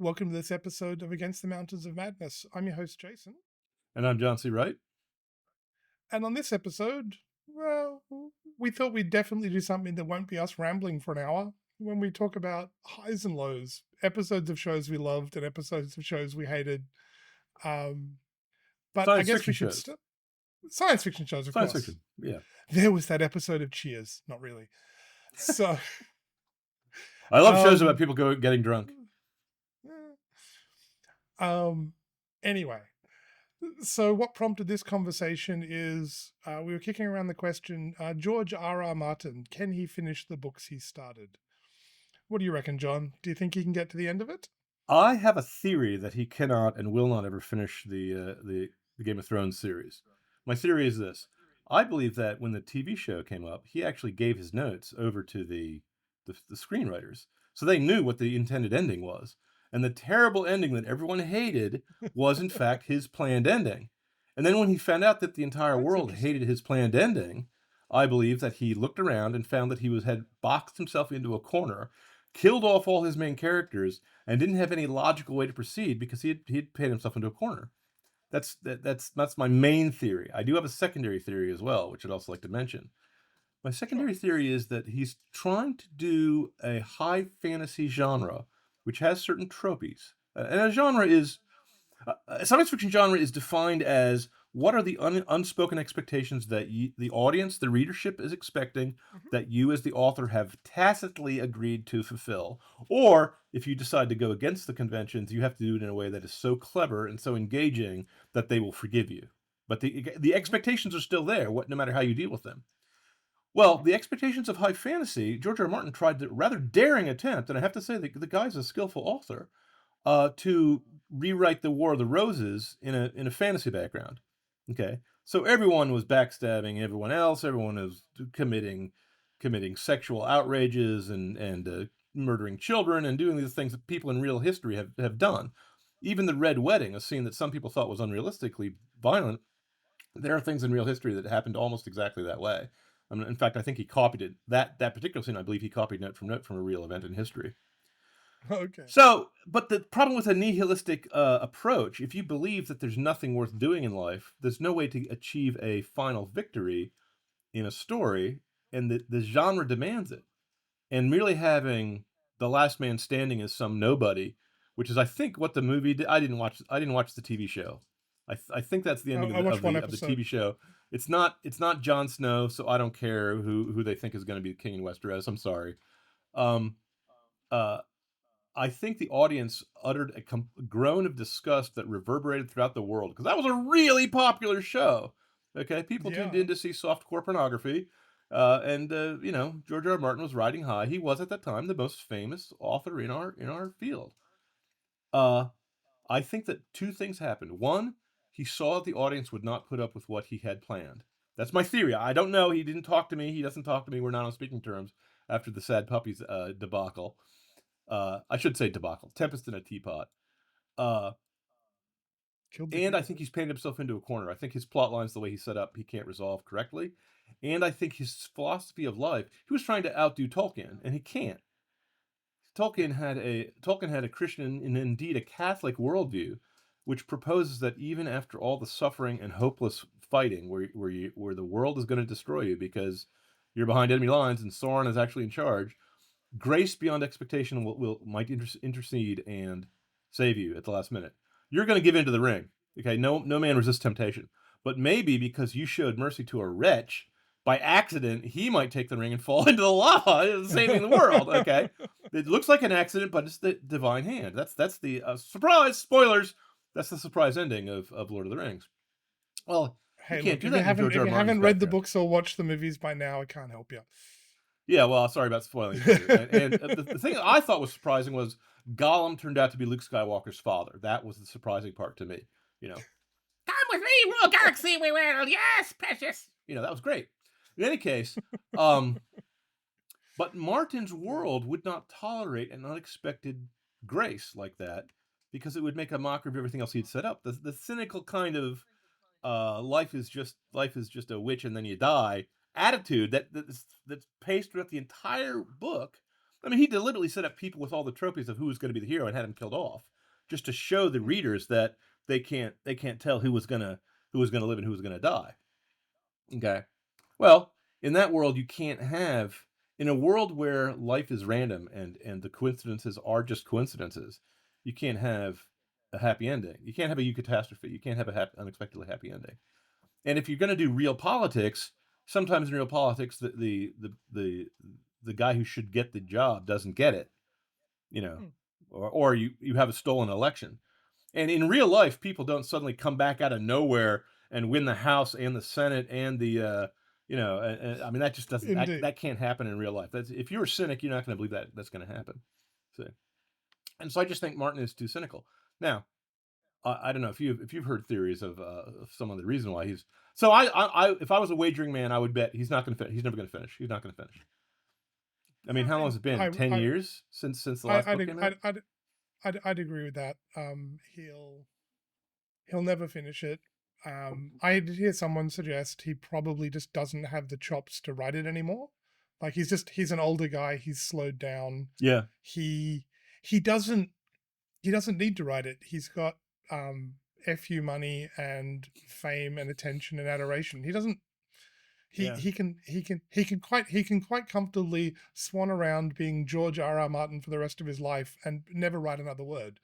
Welcome to this episode of Against the Mountains of Madness. I'm your host, Jason. And I'm John C. Wright. And on this episode, well, we thought we'd definitely do something that won't be us rambling for an hour when we talk about highs and lows, episodes of shows we loved and episodes of shows we hated. But I Science guess fiction we should shows. science fiction shows, of Science course. fiction, yeah. There was that episode of Cheers. Not really. So I love shows about people getting drunk. Anyway, so what prompted this conversation is we were kicking around the question, George R.R. Martin, can he finish the books he started? What do you reckon, John? Do you think he can get to the end of it? I have a theory that he cannot and will not ever finish the Game of Thrones series. My theory is this. I believe that when the TV show came up, he actually gave his notes over to the screenwriters. So they knew what the intended ending was. And the terrible ending that everyone hated was, in fact, his planned ending. And then when he found out that the entire world hated his planned ending, I believe that he looked around and found that had boxed himself into a corner, killed off all his main characters, and didn't have any logical way to proceed because he had painted himself into a corner. That's my main theory. I do have a secondary theory as well, which I'd also like to mention. My secondary theory is that he's trying to do a high fantasy genre, which has certain tropies. And a genre is, a science fiction genre is defined as what are the unspoken expectations that the audience, the readership is expecting that you as the author have tacitly agreed to fulfill. Or if you decide to go against the conventions, you have to do it in a way that is so clever and so engaging that they will forgive you. But the expectations are still there, no matter how you deal with them. Well, the expectations of high fantasy, George R.R. Martin tried a rather daring attempt, and I have to say the guy's a skillful author, to rewrite the War of the Roses in a fantasy background. Okay, so everyone was backstabbing everyone else. Everyone was committing sexual outrages and murdering children and doing these things that people in real history have done. Even the Red Wedding, a scene that some people thought was unrealistically violent, there are things in real history that happened almost exactly that way. In fact, I think he copied it. That particular scene, I believe he copied note from a real event in history. Okay. So, but the problem with a nihilistic approach, if you believe that there's nothing worth doing in life, there's no way to achieve a final victory in a story, and the genre demands it. And merely having the last man standing as some nobody, which is, I think, what the movie did. I didn't watch the TV show. I think that's the ending I watched one of the episode. TV show. It's not Jon Snow, so I don't care who they think is going to be the king in Westeros. I'm sorry. Um, uh, I think the audience uttered a groan of disgust that reverberated throughout the world because that was a really popular show. Okay, people tuned in to see softcore pornography, and George R. R. Martin was riding high. He was at that time the most famous author in our field. I think that two things happened. One, he saw the audience would not put up with what he had planned. That's my theory. I don't know. He didn't talk to me. He doesn't talk to me. We're not on speaking terms after the Sad Puppies debacle. I should say debacle. Tempest in a Teapot. And I think he's painted himself into a corner. I think his plot lines, the way he's set up, he can't resolve correctly. And I think his philosophy of life, he was trying to outdo Tolkien, and he can't. Tolkien had a Christian and indeed a Catholic worldview, which proposes that even after all the suffering and hopeless fighting, where the world is going to destroy you because you're behind enemy lines and Sauron is actually in charge, grace beyond expectation might intercede and save you at the last minute. You're going to give in to the ring. Okay, no man resists temptation. But maybe because you showed mercy to a wretch, by accident, he might take the ring and fall into the lava, saving the world. Okay, it looks like an accident, but it's the divine hand. That's the surprise. Spoilers. That's the surprise ending of Lord of the Rings. Well, Hey, you can't look, do if that you in haven't George R. R. Martin's read the background. books or watched the movies by now, I can't help you. Yeah, well, sorry about spoiling it for you. And the thing I thought was surprising was Gollum turned out to be Luke Skywalker's father. That was the surprising part to me. Come with me, rule galaxy we will. Yes, precious. That was great. In any case, but Martin's world would not tolerate an unexpected grace like that because it would make a mockery of everything else he'd set up. The cynical kind of life is just a witch and then you die attitude that's paced throughout the entire book I mean, he deliberately set up people with all the trophies of who was going to be the hero and had him killed off, just to show the Mm, readers that they can't tell who was gonna live and who was gonna die. Okay. Well, in that world, you can't have in a world where life is random and the coincidences are just coincidences. You can't have a happy ending. You can't have a eucatastrophe. You can't have a unexpectedly happy ending. And if you're going to do real politics, sometimes in real politics, the guy who should get the job doesn't get it, you know, mm. or you have a stolen election. And in real life, people don't suddenly come back out of nowhere and win the House and the Senate and I mean, that just doesn't Indeed. that can't happen in real life. That's if you're a cynic, you're not going to believe that that's going to happen. So, and so I just think Martin is too cynical. Now, I don't know if you've heard theories of some of the reason why he's. So if I was a wagering man, I would bet he's not going to finish. He's never going to finish. He's not going to finish. I mean, how long has it been? 10 years since the last book came out. I'd agree with that. He'll never finish it. I did hear someone suggest he probably just doesn't have the chops to write it anymore. Like he's an older guy. He's slowed down. Yeah. He he doesn't he doesn't need to write it. He's got fu money and fame and attention and adoration. He doesn't. He Yeah. he can quite comfortably swan around being George R.R. Martin for the rest of his life and never write another word.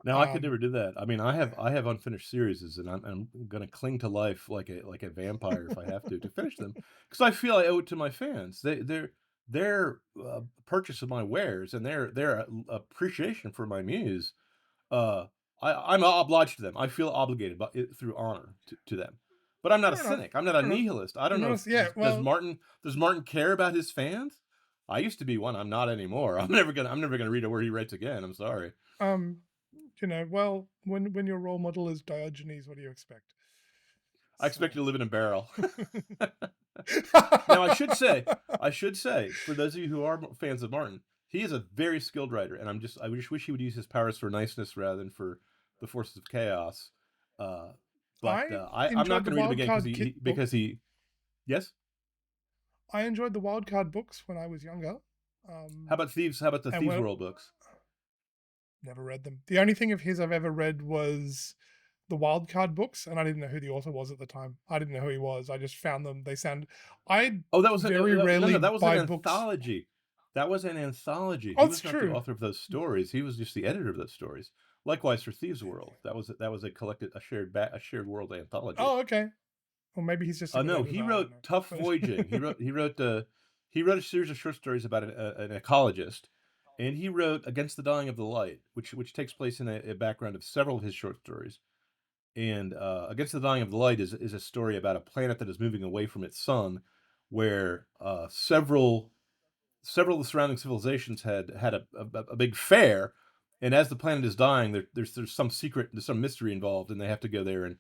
Now I could never Um, do that. I mean, I have unfinished series, and I'm going to cling to life like a vampire if I have to finish them because I feel I owe it to my fans. Their purchase of my wares and their appreciation for my muse. Uh, I'm obliged to them. I feel obligated through honor to them. But I'm not a fair enough. cynic. I'm not a Fair enough. nihilist. I You're don't know not. if Yeah. Well. Does Martin care about his fans? I used to be one. I'm not anymore. I'm never gonna read a word he writes again. I'm sorry. Um. Well, when your role model is Diogenes, what do you expect? I So. expect you to live in a barrel. Now, I should say, for those of you who are fans of Martin, he is a very skilled writer, and I just wish he would use his powers for niceness rather than for the forces of chaos. Uh, but I I'm not enjoyed the going to read him again Wildcard Kit because books. he. Yes. I enjoyed the Wildcard books when I was younger. How about Thieves? How about the And Thieves when World books? never read them. The only thing of his I've ever read was the Wildcard books, and I didn't know who the author was at the time. I didn't know who he was. I just found them. They sound. I Oh, that was very no, rarely that was an buy books. anthology. That was an anthology. Oh, He it's was not the true. author of those stories. He was just the editor of those stories. Likewise for Thieves World. That was a collected a shared world anthology. Oh, okay. Or maybe he's just a good No, editor. he I don't wrote Tough know. Voyaging. He wrote a series of short stories about an ecologist, and he wrote Against the Dying of the Light, which takes place in a background of several of his short stories. And Against the Dying of the Light is a story about a planet that is moving away from its sun, where several of the surrounding civilizations had a big fair, and as the planet is dying, there's some secret, there's some mystery involved, and they have to go there and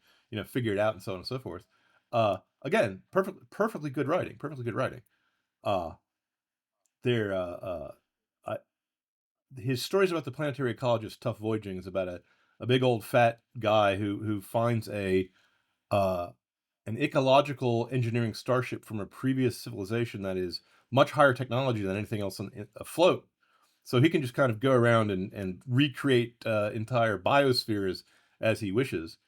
figure it out and so on and so forth. Again, perfectly good writing, perfectly good writing. Uh, there, I, his stories about the planetary ecologist Tough Voyaging is about a big old fat guy who finds uh, an ecological engineering starship from a previous civilization that is much higher technology than anything else afloat. So he can just kind of go around and recreate entire biospheres as he wishes.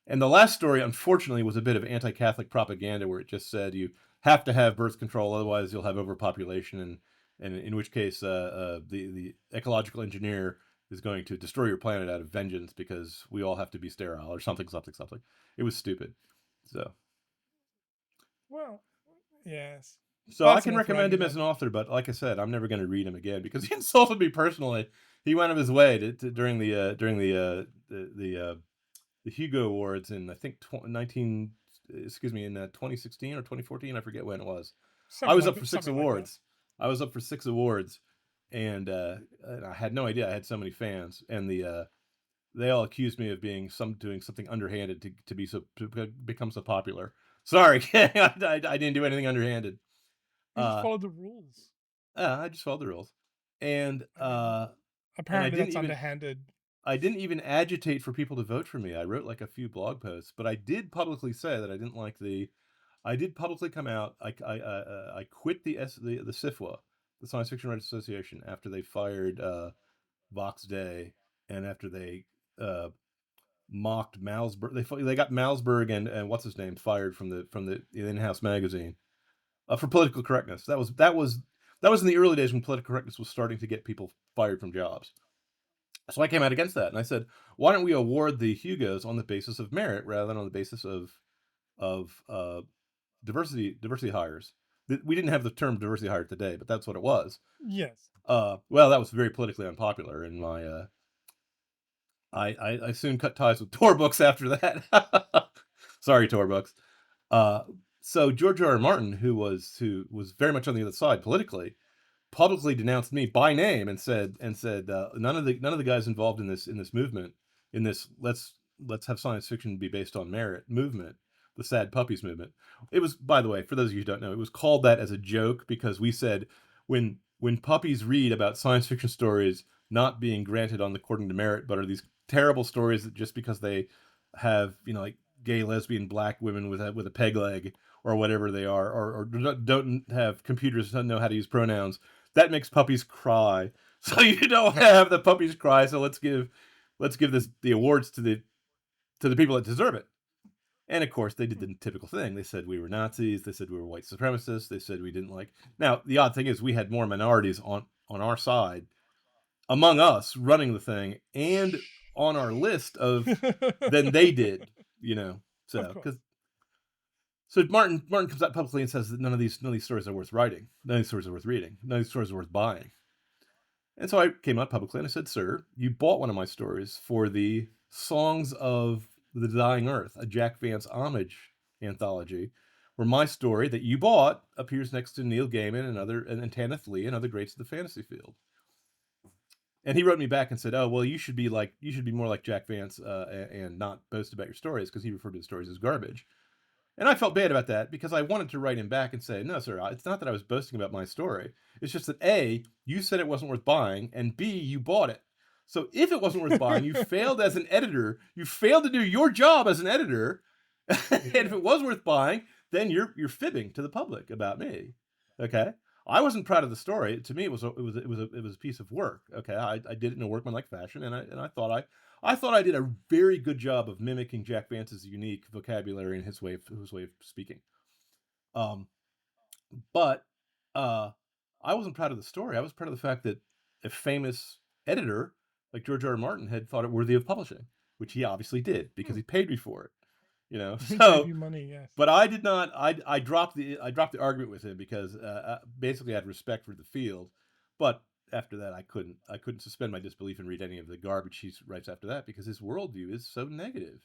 And the last story, unfortunately, was a bit of anti-Catholic propaganda where it just said you have to have birth control, otherwise you'll have overpopulation, and in which case the ecological engineer is going to destroy your planet out of vengeance because we all have to be sterile or something, something, something. It was stupid. So Well, yes. So I That's can enough recommend ragging him as on. an author, but like I said, I'm never going to read him again because he insulted me personally. He went out of his way during the Hugo Awards in I think 2016 or 2014. I forget when it was. I Something was like up for that. six Something like that. awards. I was up for 6 awards, and I had no idea I had so many fans. And they all accused me of doing something underhanded to become so popular. Sorry, I didn't do anything underhanded. You just Uh, followed the rules. I just followed the rules, and I mean, and apparently that's underhanded. I didn't even agitate for people to vote for me. I wrote like a few blog posts, but I did publicly say that I didn't like the. I did publicly come out. I quit the SIFWA, the Science Fiction Writers Association, after they fired Vox Day, and after they mocked Malzberg. They got Malzberg and what's his name fired from the in-house magazine for political correctness. That was in the early days when political correctness was starting to get people fired from jobs. So I came out against that, and I said, why don't we award the Hugos on the basis of merit rather than on the basis of diversity hires? We didn't have the term diversity hire today, but that's what it was. Yes. Well, that was very politically unpopular, and I soon cut ties with Tor Books after that. Sorry, Tor Books. So George R.R. Martin, who was very much on the other side politically, publicly denounced me by name and said none of the guys involved in this movement, in this let's have science fiction be based on merit movement, the Sad Puppies movement. It was, by the way, for those of you who don't know, it was called that as a joke because we said when puppies read about science fiction stories not being granted on according to merit, but are these terrible stories that just because they have, like gay, lesbian, black women with a peg leg or whatever they are, or don't have computers, don't know how to use pronouns, that makes puppies cry. So you don't have the puppies cry. So let's give the awards to the people that deserve it. And of course, they did the typical thing. They said we were Nazis. They said we were white supremacists. They said we didn't like. Now, the odd thing is, we had more minorities on our side, among us, running the thing, and on our list than they did. Of course. So Martin comes out publicly and says that none of these stories are worth writing. None of these stories are worth reading. None of these stories are worth buying. And so I came out publicly and I said, sir, you bought one of my stories for the Songs of the Dying Earth, a Jack Vance homage anthology, where my story that you bought appears next to Neil Gaiman and Tanith Lee and other greats of the fantasy field. And he wrote me back and said, oh, well, you should be more like Jack Vance and not boast about your stories, because he referred to the stories as garbage. And I felt bad about that because I wanted to write him back and say, no, sir, it's not that I was boasting about my story. It's just that A, you said it wasn't worth buying, and B, you bought it. So if it wasn't worth buying, you failed as an editor. You failed to do your job as an editor. And if it was worth buying, then you're fibbing to the public about me. Okay? I wasn't proud of the story. To me, it was a piece of work. Okay, I did it in a workmanlike fashion, and I thought I did a very good job of mimicking Jack Vance's unique vocabulary and his way of speaking. But I wasn't proud of the story. I was proud of the fact that a famous editor like George R.R. Martin had thought it worthy of publishing, which he obviously did because he paid me for it. He So gave you money, yes. but I did not. I dropped the argument with him because basically I had respect for the field. But after that, I couldn't suspend my disbelief and read any of the garbage he writes after that because his worldview is so negative.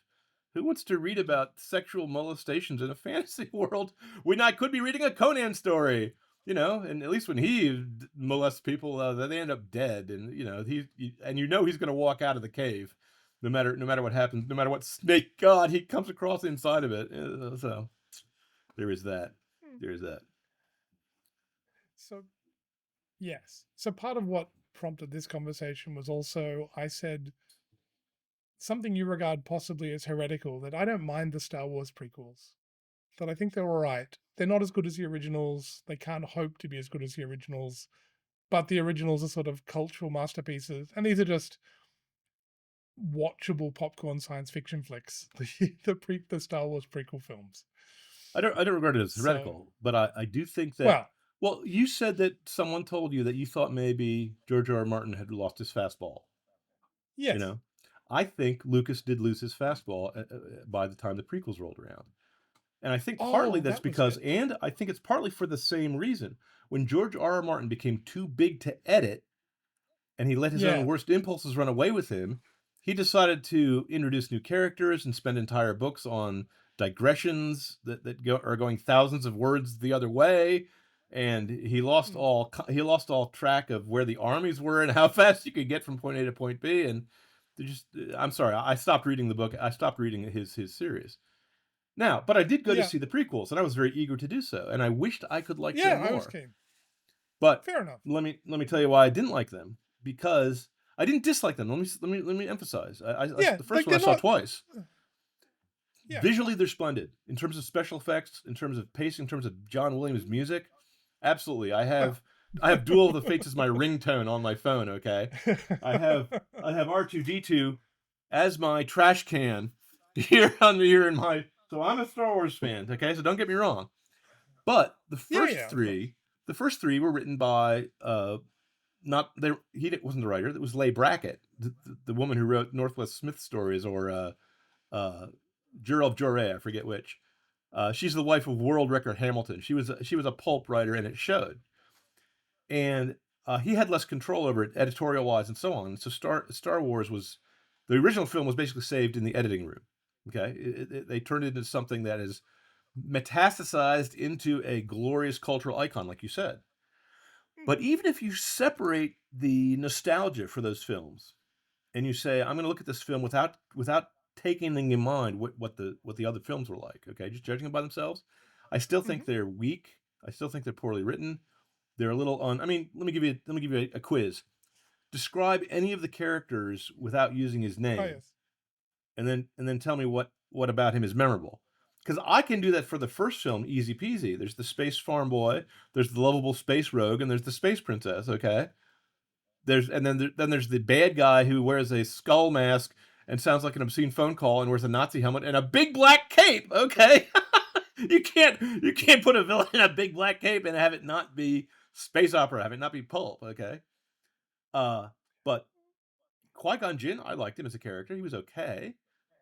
Who wants to read about sexual molestations in a fantasy world when I could be reading a Conan story? And at least when he molests people, they end up dead, and he's going to walk out of the cave. No matter what happens, no matter what snake god he comes across inside of it. So there is that. So, yes. So part of what prompted this conversation was also, I said something you regard possibly as heretical, that I don't mind the Star Wars prequels, that I think they're all right. They're not as good as the originals. They can't hope to be as good as the originals, but the originals are sort of cultural masterpieces. And these are just watchable popcorn science fiction flicks, the Star Wars prequel films. I don't regard it as heretical, but I do think that. Well, you said that someone told you that you thought maybe George R.R. Martin had lost his fastball. Yes. I think Lucas did lose his fastball by the time the prequels rolled around. And I think partly that's because, and I think it's partly for the same reason. When George R.R. Martin became too big to edit, and he let his own worst impulses run away with him, he decided to introduce new characters and spend entire books on digressions that are going thousands of words the other way. And he lost all track of where the armies were and how fast you could get from point A to point B. And I'm sorry, I stopped reading the book. I stopped reading his series. Now, but I did go to see the prequels, and I was very eager to do so, and I wished I could like them more. I was keen. But fair enough. Let me tell you why I didn't like them. Because I didn't dislike them. Let me emphasize. The first one I saw twice. Visually, they're splendid in terms of special effects, in terms of pacing, in terms of John Williams' music. Absolutely, I have I have Duel of the Fates as my ringtone on my phone. Okay, I have R2D2 as my trash can here in my. So I'm a Star Wars fan. Okay, so don't get me wrong. But Yeah, of course. the first three were written by not there. He wasn't the writer. It was Leigh Brackett, the woman who wrote Northwest Smith stories, or Gerald Jorre, I forget which. She's the wife of world record Hamilton. She was a pulp writer, and it showed. And he had less control over it, editorial wise, and so on. So Star Wars was the original film was basically saved in the editing room. Okay, they turned it into something that is metastasized into a glorious cultural icon, like you said. But even if you separate the nostalgia for those films, and you say, I'm going to look at this film without taking in mind what the other films were like, okay, just judging them by themselves, I still think they're weak. I still think they're poorly written. They're a little I mean, let me give you a quiz. Describe any of the characters without using his Oh, name, yes. and then tell me what about him is memorable. Because I can do that for the first film, easy peasy. There's the space farm boy, there's the lovable space rogue, and there's the space princess. Okay, then there's the bad guy who wears a skull mask and sounds like an obscene phone call and wears a Nazi helmet and a big black cape. Okay, you can't put a villain in a big black cape and have it not be space opera, have it not be pulp. Okay, but Qui-Gon Jinn, I liked him as a character. He was okay.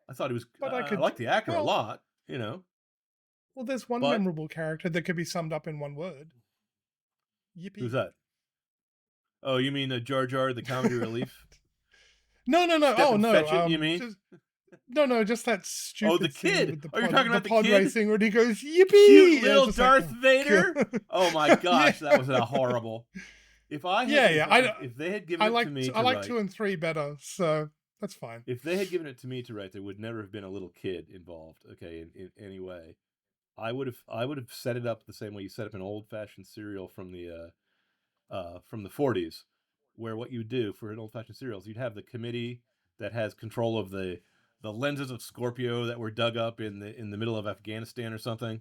I thought he was. But I I could, liked the actor a well, lot. You know, there's one but memorable character that could be summed up in one word. who's Yippee. that? Oh, you mean Jar Jar, the comedy relief? No. Step Oh and no. fetch it. You mean? Just, no. Just that Oh, the stupid scene kid. with Oh, you're talking the about the pod kid? racing where he goes Cute yippee. little Just Darth like, Vader. Oh my gosh, yeah. that was a horrible. If I had, if they had given it to me I to like write, 2 and 3 better, so that's fine. if they had given it to me to write, there would never have been a little kid involved. Okay, in any way, I would have set it up the same way you set up an old fashioned serial from the 40s, where what you do for an old fashioned serial is you'd have the committee that has control of the lenses of Scorpio that were dug up in the middle of Afghanistan or something,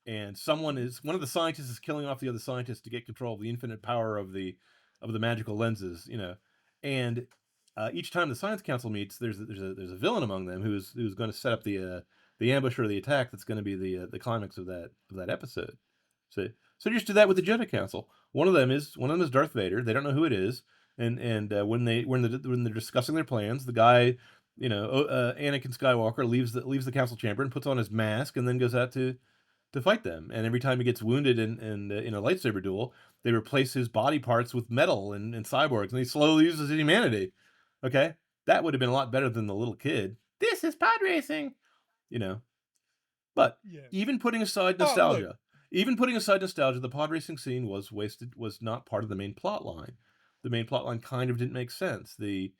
and one of the scientists is killing off the other scientists to get control of the infinite power of the magical lenses, and each time the science council meets, there's a villain among them who's going to set up the ambush or the attack that's going to be the climax of that episode. So just do that with the Jedi Council. One of them is Darth Vader. They don't know who it is, and when they're discussing their plans, the guy, Anakin Skywalker leaves the council chamber and puts on his mask and then goes out to fight them. And every time he gets wounded in a lightsaber duel, they replace his body parts with metal and cyborgs, and he slowly loses his humanity. Okay, that would have been a lot better than the little kid. This is pod racing, you know. But Yeah. even putting aside Oh, look. nostalgia, the pod racing scene was wasted. Was not part of the main plot line. The main plot line kind of didn't make sense. The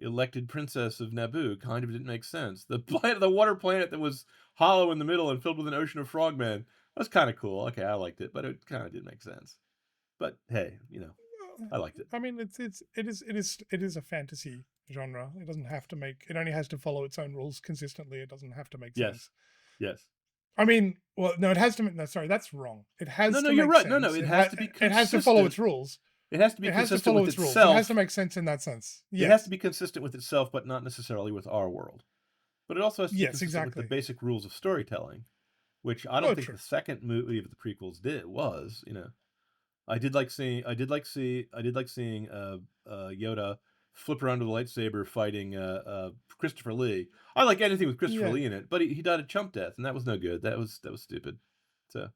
elected princess of Naboo kind of didn't make sense. The water planet that was hollow in the middle and filled with an ocean of frogmen, was kind of cool. Okay, I liked it, but it kind of didn't make sense. But hey, I liked it. I mean, it is a fantasy genre. It doesn't have to make. It only has to follow its own rules consistently. It doesn't have to make sense. Yes. I mean, well, no, it has to. No, sorry, that's wrong. It has to. You're make right. sense. No, it has to be consistent. It has to follow its rules. It has to be consistent with itself. It has to make sense in that sense. Yes. It has to be consistent with itself, but not necessarily with our world. But it also has to be consistent with the basic rules of storytelling, which I don't think the second movie of the prequels was. I did like seeing Yoda flip around with a lightsaber fighting Christopher Lee. I like anything with Christopher Lee in it, but he died a chump death, and that was no good. That was stupid. So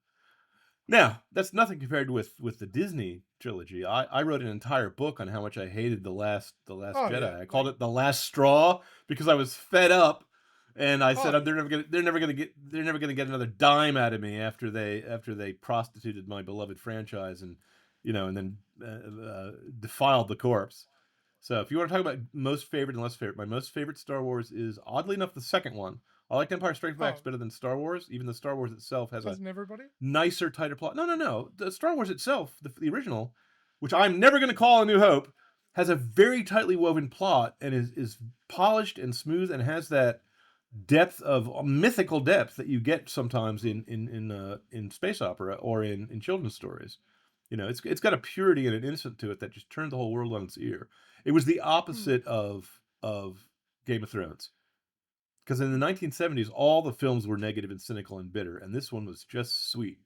now that's nothing compared with the Disney trilogy. I wrote an entire book on how much I hated the last Jedi. Yeah. I called it The Last Straw because I was fed up. And I said they're never gonna get another dime out of me after they prostituted my beloved franchise and then defiled the corpse. So if you want to talk about most favorite and less favorite, my most favorite Star Wars is oddly enough the second one. I like Empire Strikes Back better than Star Wars, even though Star Wars itself has a nicer, tighter plot. No. The Star Wars itself, the original, which I'm never going to call A New Hope, has a very tightly woven plot and is polished and smooth and has that depth of mythical depth that you get sometimes in space opera or in children's stories. It's got a purity and an innocence to it that just turned the whole world on its ear. It was the Mm. opposite of Game of Thrones. Because in the 1970s, all the films were negative and cynical and bitter, and this one was just sweet.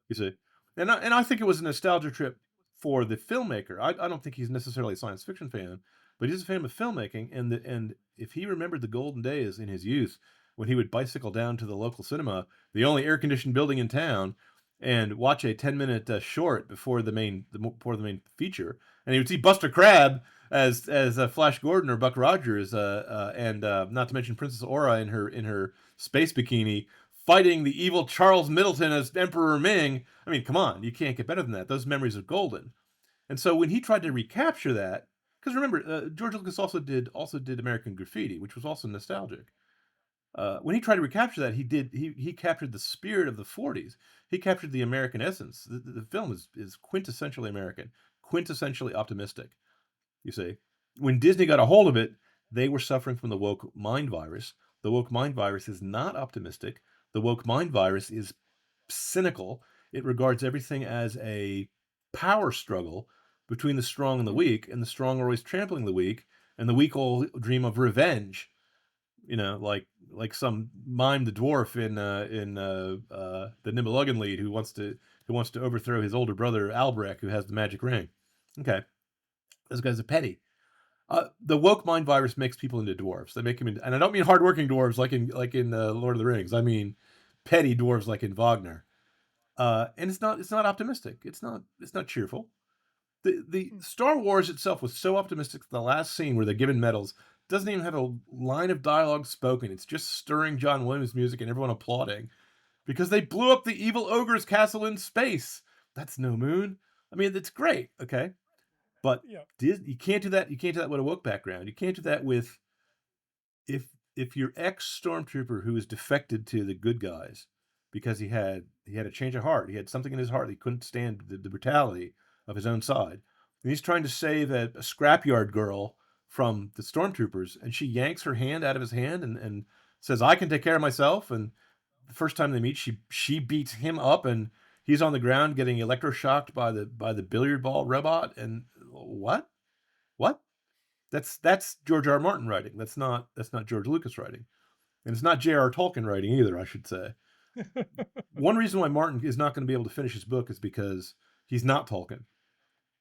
You see, and I think it was a nostalgia trip for the filmmaker. I don't think he's necessarily a science fiction fan, but he's a fan of filmmaking. And if he remembered the golden days in his youth when he would bicycle down to the local cinema, the only air conditioned building in town, and watch a 10-minute short before the main feature, and he would see Buster Crabbe as Flash Gordon or Buck Rogers, and not to mention Princess Aura in her space bikini fighting the evil Charles Middleton as Emperor Ming. I mean, come on, you can't get better than that. Those memories are golden. And so when he tried to recapture that, because remember, George Lucas also did American Graffiti, which was also nostalgic. When he tried to recapture that, he captured the spirit of the '40s. He captured the American essence. The film is quintessentially American, quintessentially optimistic. You see, when Disney got a hold of it, they were suffering from the woke mind virus. The woke mind virus is not optimistic. The woke mind virus is cynical. It regards everything as a power struggle between the strong and the Mm. weak, and the strong are always trampling the weak, and the weak all dream of revenge. Like some mime the dwarf in the Nibelungen lead who wants to overthrow his older brother Albrecht, who has the magic ring. Okay, those guys are petty. The woke mind virus makes people into dwarves. They make them into, and I don't mean hardworking dwarves like in Lord of the Rings. I mean petty dwarves like in Wagner. And it's not optimistic. It's not cheerful. The Mm. Star Wars itself was so optimistic that the last scene where they're given medals doesn't even have a line of dialogue spoken. It's just stirring John Williams music and everyone applauding because they blew up the evil ogre's castle in space. That's no moon. I mean, it's great. Okay, but Yeah. you can't do that. You can't do that with a woke background. You can't do that with if your ex stormtrooper who was defected to the good guys because he had a change of heart, he had something in his heart, he couldn't stand the brutality of his own side, and he's trying to save a scrapyard girl from the stormtroopers, and she yanks her hand out of his hand and says, "I can take care of myself." And the first time they meet, she beats him up, and he's on the ground getting electroshocked by the billiard ball robot. And what? That's George R.R. Martin writing. That's not George Lucas writing, and it's not J.R.R. Tolkien writing either. I should say. One reason why Martin is not going to be able to finish his book is because he's not Tolkien.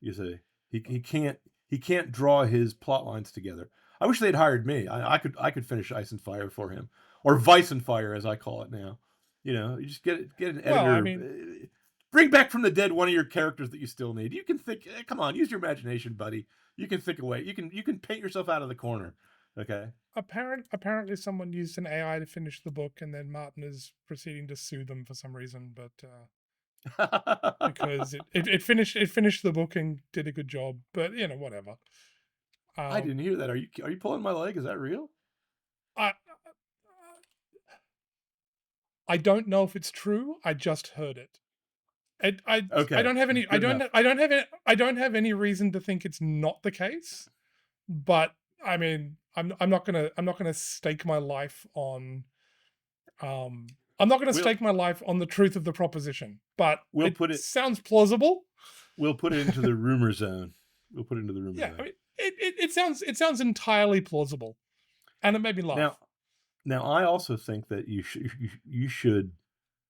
You see, he can't draw his plot lines together. I wish they'd hired me. I could finish Ice and Fire for him, or Vice and Fire as I call it now. You just get an Well, I editor. mean, Bring back from the dead one of your characters that you still need. You can think. Come on, use your imagination, buddy. You can think away. You can paint yourself out of the corner. Okay. apparently someone used an AI to finish the book, and then Martin is proceeding to sue them for some reason, but because it finished the book and did a good job, but whatever. I Um, didn't hear that. Are you pulling my leg? Is that real? I I don't know if it's true. I just heard it. I Okay, don't have any good enough. I don't have any reason to think it's not the case, but I mean, I'm not gonna stake my life on um I'm not gonna We'll stake my life on the truth of the proposition, but we'll it put it sounds plausible. we'll put it into the rumor zone. We'll put it into the rumor Yeah, I zone. mean, it sounds entirely plausible, and it made me Now, laugh. now I also think that you should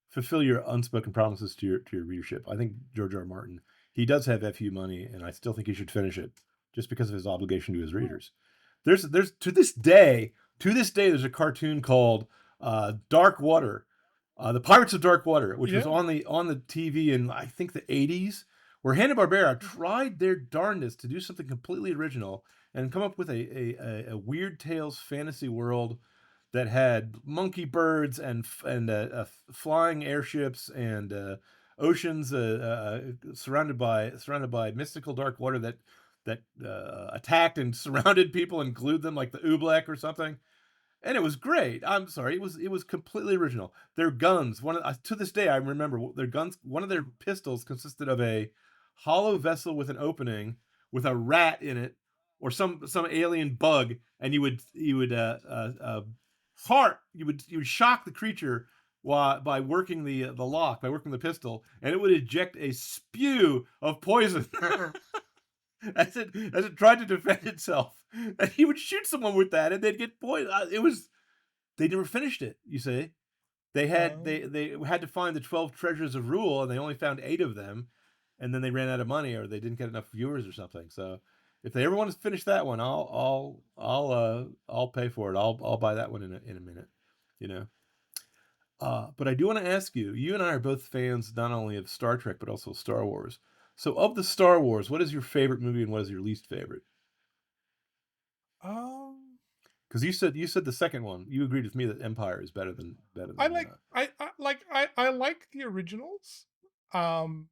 fulfill your unspoken promises to your readership. I think George R. R. Martin, he does have FU money, and I still think he should finish it just because of his obligation to his Well, readers. There's to this day there's a cartoon called Dark Water, the Pirates of Dark Water, which was yeah. on the TV in I think the '80s, where Hanna Barbera Mhm. tried their darndest to do something completely original and come up with a Weird Tales fantasy world that had monkey birds and flying airships and oceans surrounded by mystical dark water that attacked and surrounded people and glued them like the oobleck or something. And it was great. I'm sorry, it was completely original. Their guns, to this day, I remember their guns. One of their pistols consisted of a hollow vessel with an opening with a rat in it, or some alien bug, and you would shock the creature by working the lock, by working the pistol, and it would eject a spew of poison as it tried to defend itself. And he would shoot someone with that, and they'd get poisoned. It was they never finished it. You see, they had to find the 12 treasures of rule, and they only found 8 of them, and then they ran out of money, or they didn't get enough viewers or something. So if they ever want to finish that one, I'll pay for it. I'll buy that one in a minute. You know. But I do want to ask you. You and I are both fans not only of Star Trek but also Star Wars. So of the Star Wars, what is your favorite movie and what is your least favorite? Um, Because you said the second one. You agreed with me that Empire is better than I like I like the originals. Um,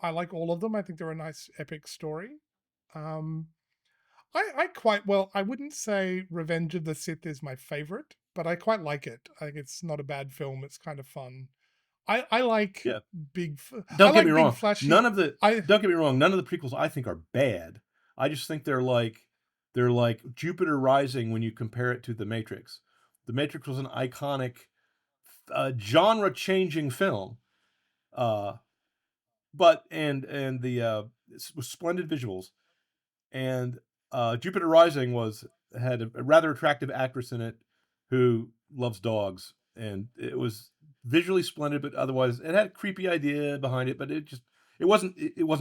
I like all of them. I think they're a nice epic story. Um, I quite well. I wouldn't say Revenge of the Sith is my favorite, but I quite like it. I think it's not a bad film. It's kind of fun. I like yeah. big. I Don't get me like big wrong. flashy. I Don't get me wrong. None of the prequels I think are bad. I just think they're like Jupiter Rising when you compare it to The Matrix. The Matrix was an iconic, genre-changing film, uh, but and the with splendid visuals. And Jupiter Rising had a rather attractive actress in it who loves dogs, and it was visually splendid, but otherwise it had a creepy idea behind it, but it wasn't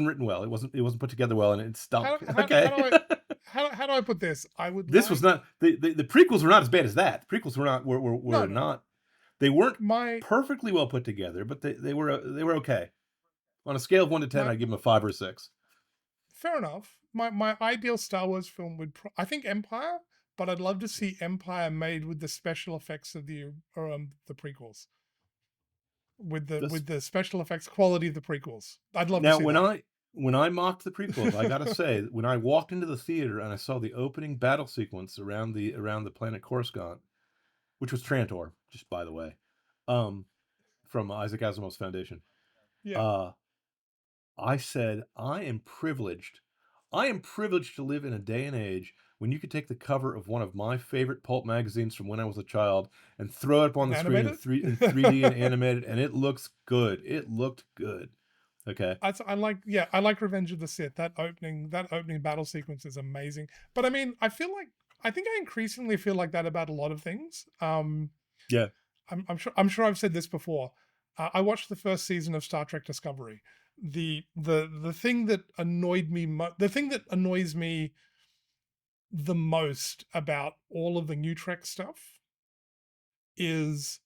written well. It wasn't put together well, and it how stunk. how how Okay. do I how do I put this? I would This was like not the prequels were not as bad as that. The prequels were no not they weren't my perfectly well put together, but they were okay. On a scale of 1 to 10, my I'd give them a 5 or a 6. fair enough. My ideal Star Wars film would I think Empire, but I'd love to see Empire made with the special effects of the prequels. This With the special effects quality of the prequels. I'd love to Now, see that. when I mocked the prequels, I gotta say, when I walked into the theater and I saw the opening battle sequence around the planet Coruscant, which was Trantor, just by the way, um, from Isaac Asimov's Foundation, Yeah. uh, I said, I am privileged. I am privileged to live in a day and age when you could take the cover of one of my favorite pulp magazines from when I was a child and throw it up on And the screen animated. 3D and animated, and it looks good. It looked good. Okay. I like yeah, I like Revenge of the Sith. That opening battle sequence is amazing. But I mean, I think I increasingly feel like that about a lot of things. Yeah. I'm sure I've said this before. I watched the first season of Star Trek Discovery. The thing that the thing that annoys me the most about all of the new Trek stuff is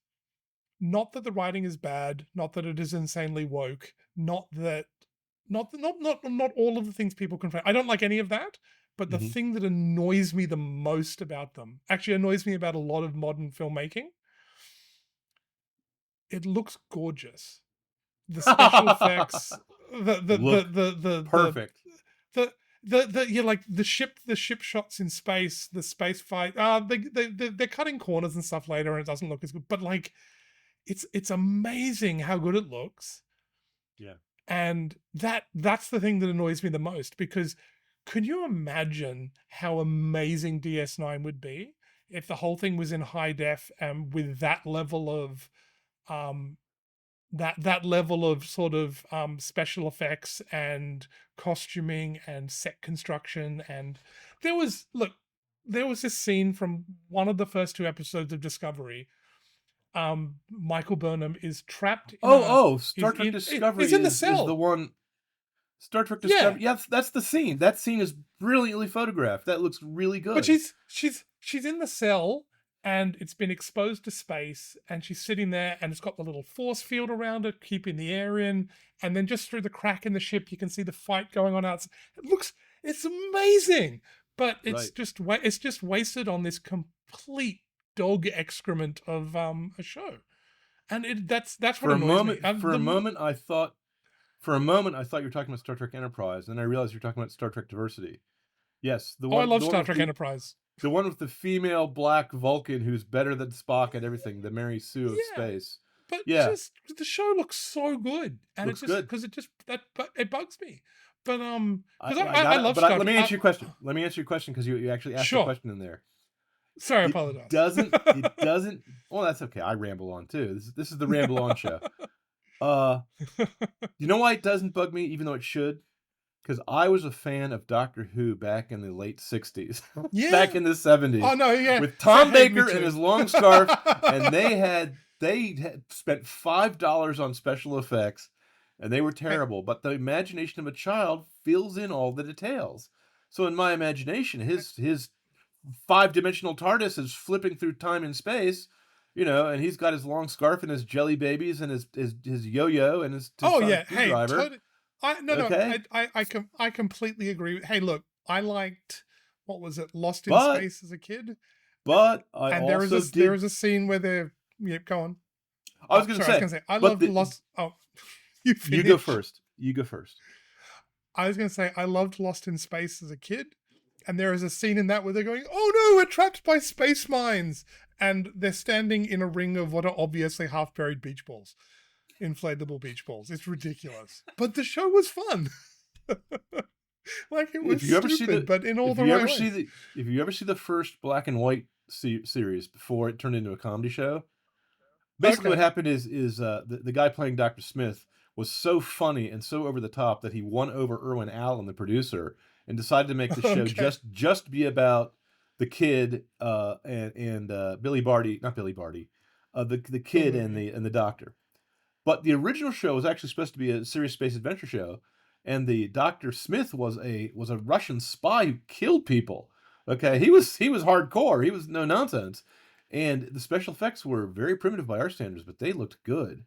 not that the writing is bad, not that it is insanely woke, not that not all of the things people complain. I don't like any of that, but the Hmm. thing that annoys me the most about them, actually annoys me about a lot of modern filmmaking, it looks gorgeous. The special effects, the the the Look the the the perfect. the yeah, like the ship shots in space, the space fight. They're cutting corners and stuff later, and it doesn't look as good. But like, it's amazing how good it looks, Yeah. and that's the thing that annoys me the most, because can you imagine how amazing DS9 would be if the whole thing was in high def and with that level of um that level of sort of special effects and costuming and set construction. And there was this scene from one of the first 2 episodes of Discovery. Michael Burnham is trapped in Oh, a oh, Star Trek is Discovery in the is the cell. one. Star Trek Yeah, Discovery. Yes, that's the scene. That scene is brilliantly photographed. That looks really but good. she's in the cell, and it's been exposed to space, and she's sitting there, and it's got the little force field around it keeping the air in, and then just through the crack in the ship you can see the fight going on outside. It's amazing, but Right. it's just wasted on this complete dog excrement of a show. And that's what For a annoys me. moment, for a moment, I thought, you were talking about Star Trek Enterprise, and I realized you're talking about Star Trek Diversity. Yes, Oh, I love Star Trek Enterprise. the one with the female black Vulcan who's better than Spock at everything, the Mary Sue of Yeah, space. but Yeah, just the show looks so good, and looks good. it just that but it bugs me. But I, because I I got it. love But Star let Trek. me answer your question. Let me answer your question because you actually asked a Sure. question in there. Sorry, I It apologize. doesn't well, that's okay. I ramble on too. This is the ramble on show. Uh, you know why it doesn't bug me, even though it should? Because I was a fan of Doctor Who back in the late '60s, back Yeah. in the Oh, '70s, no, yeah. with So, Tom hey, me Baker and too. his long scarf, and they had spent $5 on special effects, and they were Hey, terrible. But the imagination of a child fills in all the details. So in my imagination, hey. his five-dimensional TARDIS is flipping through time and space, and he's got his long scarf and his jelly babies and his yo-yo and his Oh, sonic yeah. Hey, screwdriver. totally. No. Okay, I completely agree. Hey, look, I liked, what was it, Lost in but Space as a kid, I and also there did. is a scene where they're, yeah, go on. I was going to Sorry, I was say, gonna say I but loved Lost. Oh, you you go finish. first. You go first. I was gonna say I loved Lost in Space as a kid, and there is a scene in that where they're going, "Oh no, we're trapped by space mines," and they're standing in a ring of what are obviously half-buried beach balls, inflatable beach balls. It's ridiculous, but the show was fun. Like, it If was you ever see stupid, the but in all the right ways. if you ever see the first black and white series before it turned into a comedy show, basically what Okay. happened is the guy playing Dr. Smith was so funny and so over the top that he won over Irwin Allen, the producer, and decided to make the show Okay. just be about the kid and Billy Barty, not Billy Barty, the kid Yeah. and the doctor. But the original show was actually supposed to be a serious space adventure show, and the Dr. Smith was a Russian spy who killed people. Okay, he was hardcore. He was no nonsense, and the special effects were very primitive by our standards, but they looked good.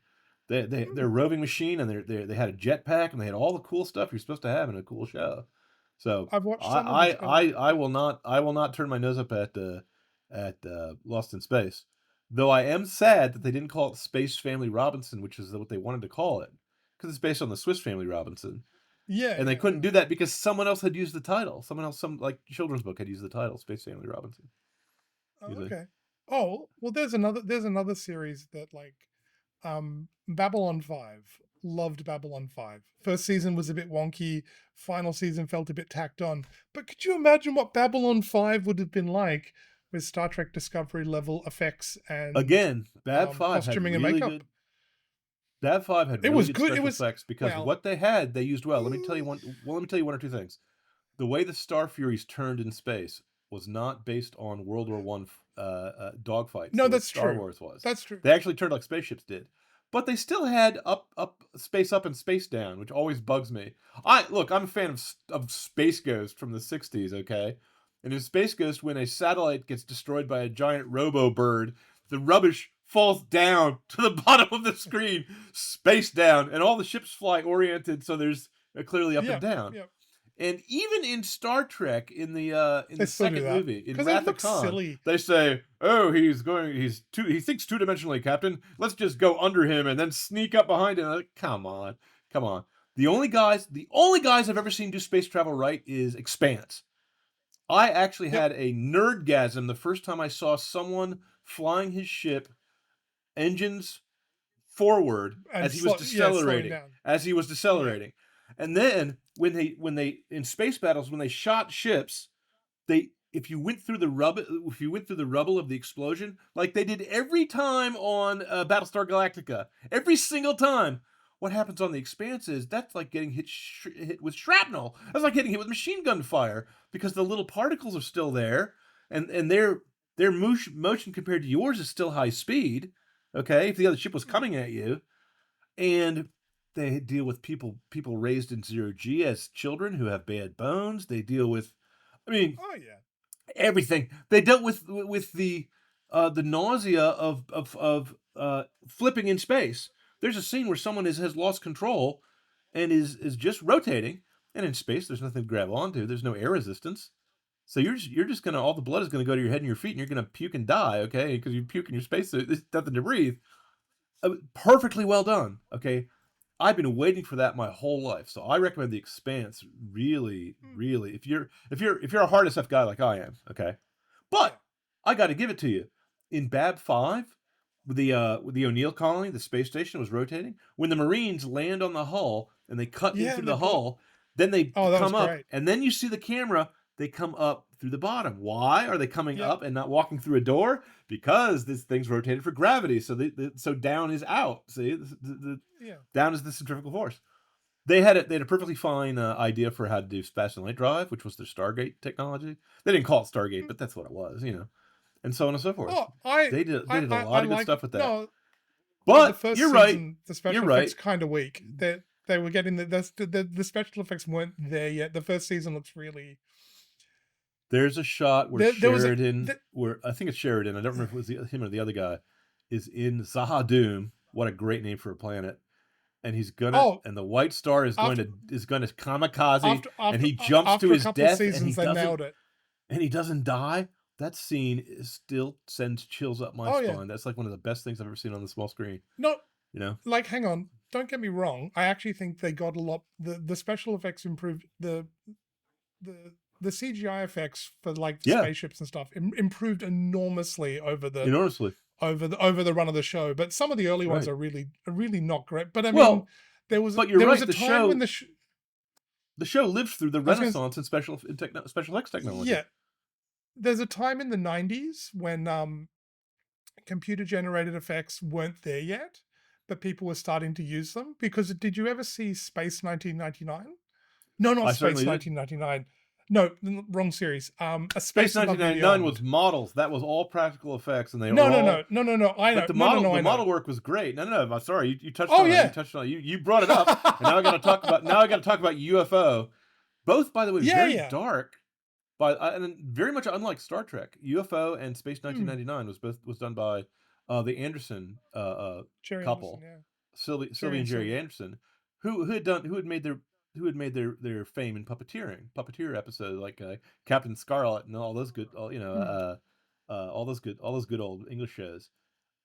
They're a roving machine, and they had a jetpack, and they had all the cool stuff you're supposed to have in a cool show. So I've watched some of the I will not turn my nose up at Lost in Space. Though I am sad that they didn't call it Space Family Robinson, which is what they wanted to call it, because it's based on the Swiss Family Robinson, Yeah, and they yeah, couldn't yeah. do that because someone else had used the title. Someone else, some like children's book, had used the title Space Family Robinson. You Oh, see? okay. Oh, well, there's another series that, like, Babylon 5. Loved Babylon 5. First season was a bit wonky, final season felt a bit tacked on. But could you imagine what Babylon 5 would have been like with Star Trek Discovery level effects and Again, Bab Five had costuming and really makeup? good. Bab Five had It really was good good. It special was, effects because well, what they had, they used well. Let me tell you one. Well, let me tell you one or two things. The way the Star Furies turned in space was not based on World War One dogfights no, the way that's Star true. Wars was. That's true. They actually turned like spaceships did, but they still had up and space down, which always bugs me. I'm a fan of Space Ghost from the '60s. Okay, and in Space Ghost, when a satellite gets destroyed by a giant robo bird, the rubbish falls down to the bottom of the screen, space down, and all the ships fly oriented, so there's clearly up and Yeah, down. yeah. And even in Star Trek, in They the still do second that movie, in because it Wrath of looks Khan, silly. they say, "Oh, he thinks two dimensionally, Captain. Let's just go under him and then sneak up behind him." Like, come on, come on. The only guys I've ever seen do space travel right is Expanse. I actually Yep. had a nerdgasm the first time I saw someone flying his ship engines forward And as he was slowing decelerating, down. as he was Yeah. decelerating. And then when they in space battles when they shot ships, they if you went through the rubble of the explosion, like they did every time on Battlestar Galactica, every single time. What happens on the Expanse is that's like getting hit with shrapnel. That's like getting hit with machine gun fire because the little particles are still there, and their motion compared to yours is still high speed. Okay, if the other ship was Hmm. coming at you, and they deal with people raised in zero G as children who have bad bones. They deal with, I mean, Oh yeah. everything. They dealt with the nausea of flipping in space. There's a scene where someone has lost control and is just rotating, and in space there's nothing to grab onto. There's no air resistance. So you're just gonna all the blood is gonna go to your head and your feet, and you're gonna puke and die, okay? Because you puke in your spacesuit. There's nothing to breathe. Perfectly well done, okay? I've been waiting for that my whole life, so I recommend The Expanse. Really, Hmm. really, if you're a hard SF guy like I am, okay. Yeah. But I got to give it to you. In Bab 5, with the O'Neill colony, the space station was rotating. When the Marines land on the hull and they cut in Yeah, through and the they've got. hull, then they Oh, that was come up, great. and then you see the camera. they come up through the bottom. Why are they coming Yep. up and not walking through a door? Because this thing's rotated for gravity. So so down is out. See, Yeah. down is the centrifugal force. They had a perfectly fine idea for how to do fast and light drive, which was their Stargate technology. They didn't call it Stargate, Mm. but that's what it was, you know, and so on and so forth. Oh, I They did a I lot of good like stuff with that. no. The But first you're right. season, the You're special effects right. kind of weak. They were getting the special effects weren't there yet. The first season looks really There's a shot where there was a Sheridan, where I think it's Sheridan, I don't remember if it was him or the other guy, is in Zahadum. What a great name for a planet. And oh and the White Star after is going to kamikaze, and he jumps to after a his couple of death, seasons they nailed it. and he doesn't die. That scene still sends chills up my Oh yeah, spine. That's like one of the best things I've ever seen on the small screen. not You know? like hang on. Don't get me wrong. I actually think they got a lot. The special effects improved. The the CGI effects for like the Yeah, spaceships and stuff improved enormously enormously. over the run of the show. But some of the early ones Right. are really not great. But I mean, Well, but you're there was right. a time when The show lived through the I was going to Renaissance in special effects technology. yeah, there's a time in the 90s when computer generated effects weren't there yet, but people were starting to use them. Because did you ever see Space 1999? No, not I Space certainly did. 1999. No, wrong series. A Space Space Above and 1999 was Beyond. models. That was all practical effects, and they No, were no, all. no, no, no, no. I But know. No, no, no. the I know. model work was great. No. I'm sorry. You touched Oh on that. You yeah. touched on it. You brought it up, and now I got to talk about UFO. Both, by the way, Yeah, very yeah. dark, but and very much unlike Star Trek. UFO and Space Hmm. 1999 was done by the Anderson Jerry Anderson. couple, Yeah. Sylvie Jerry and and Jerry Sylvie. Anderson, who had made their fame in puppeteer episodes like Captain Scarlet and all those good, Hmm. all those good old English shows.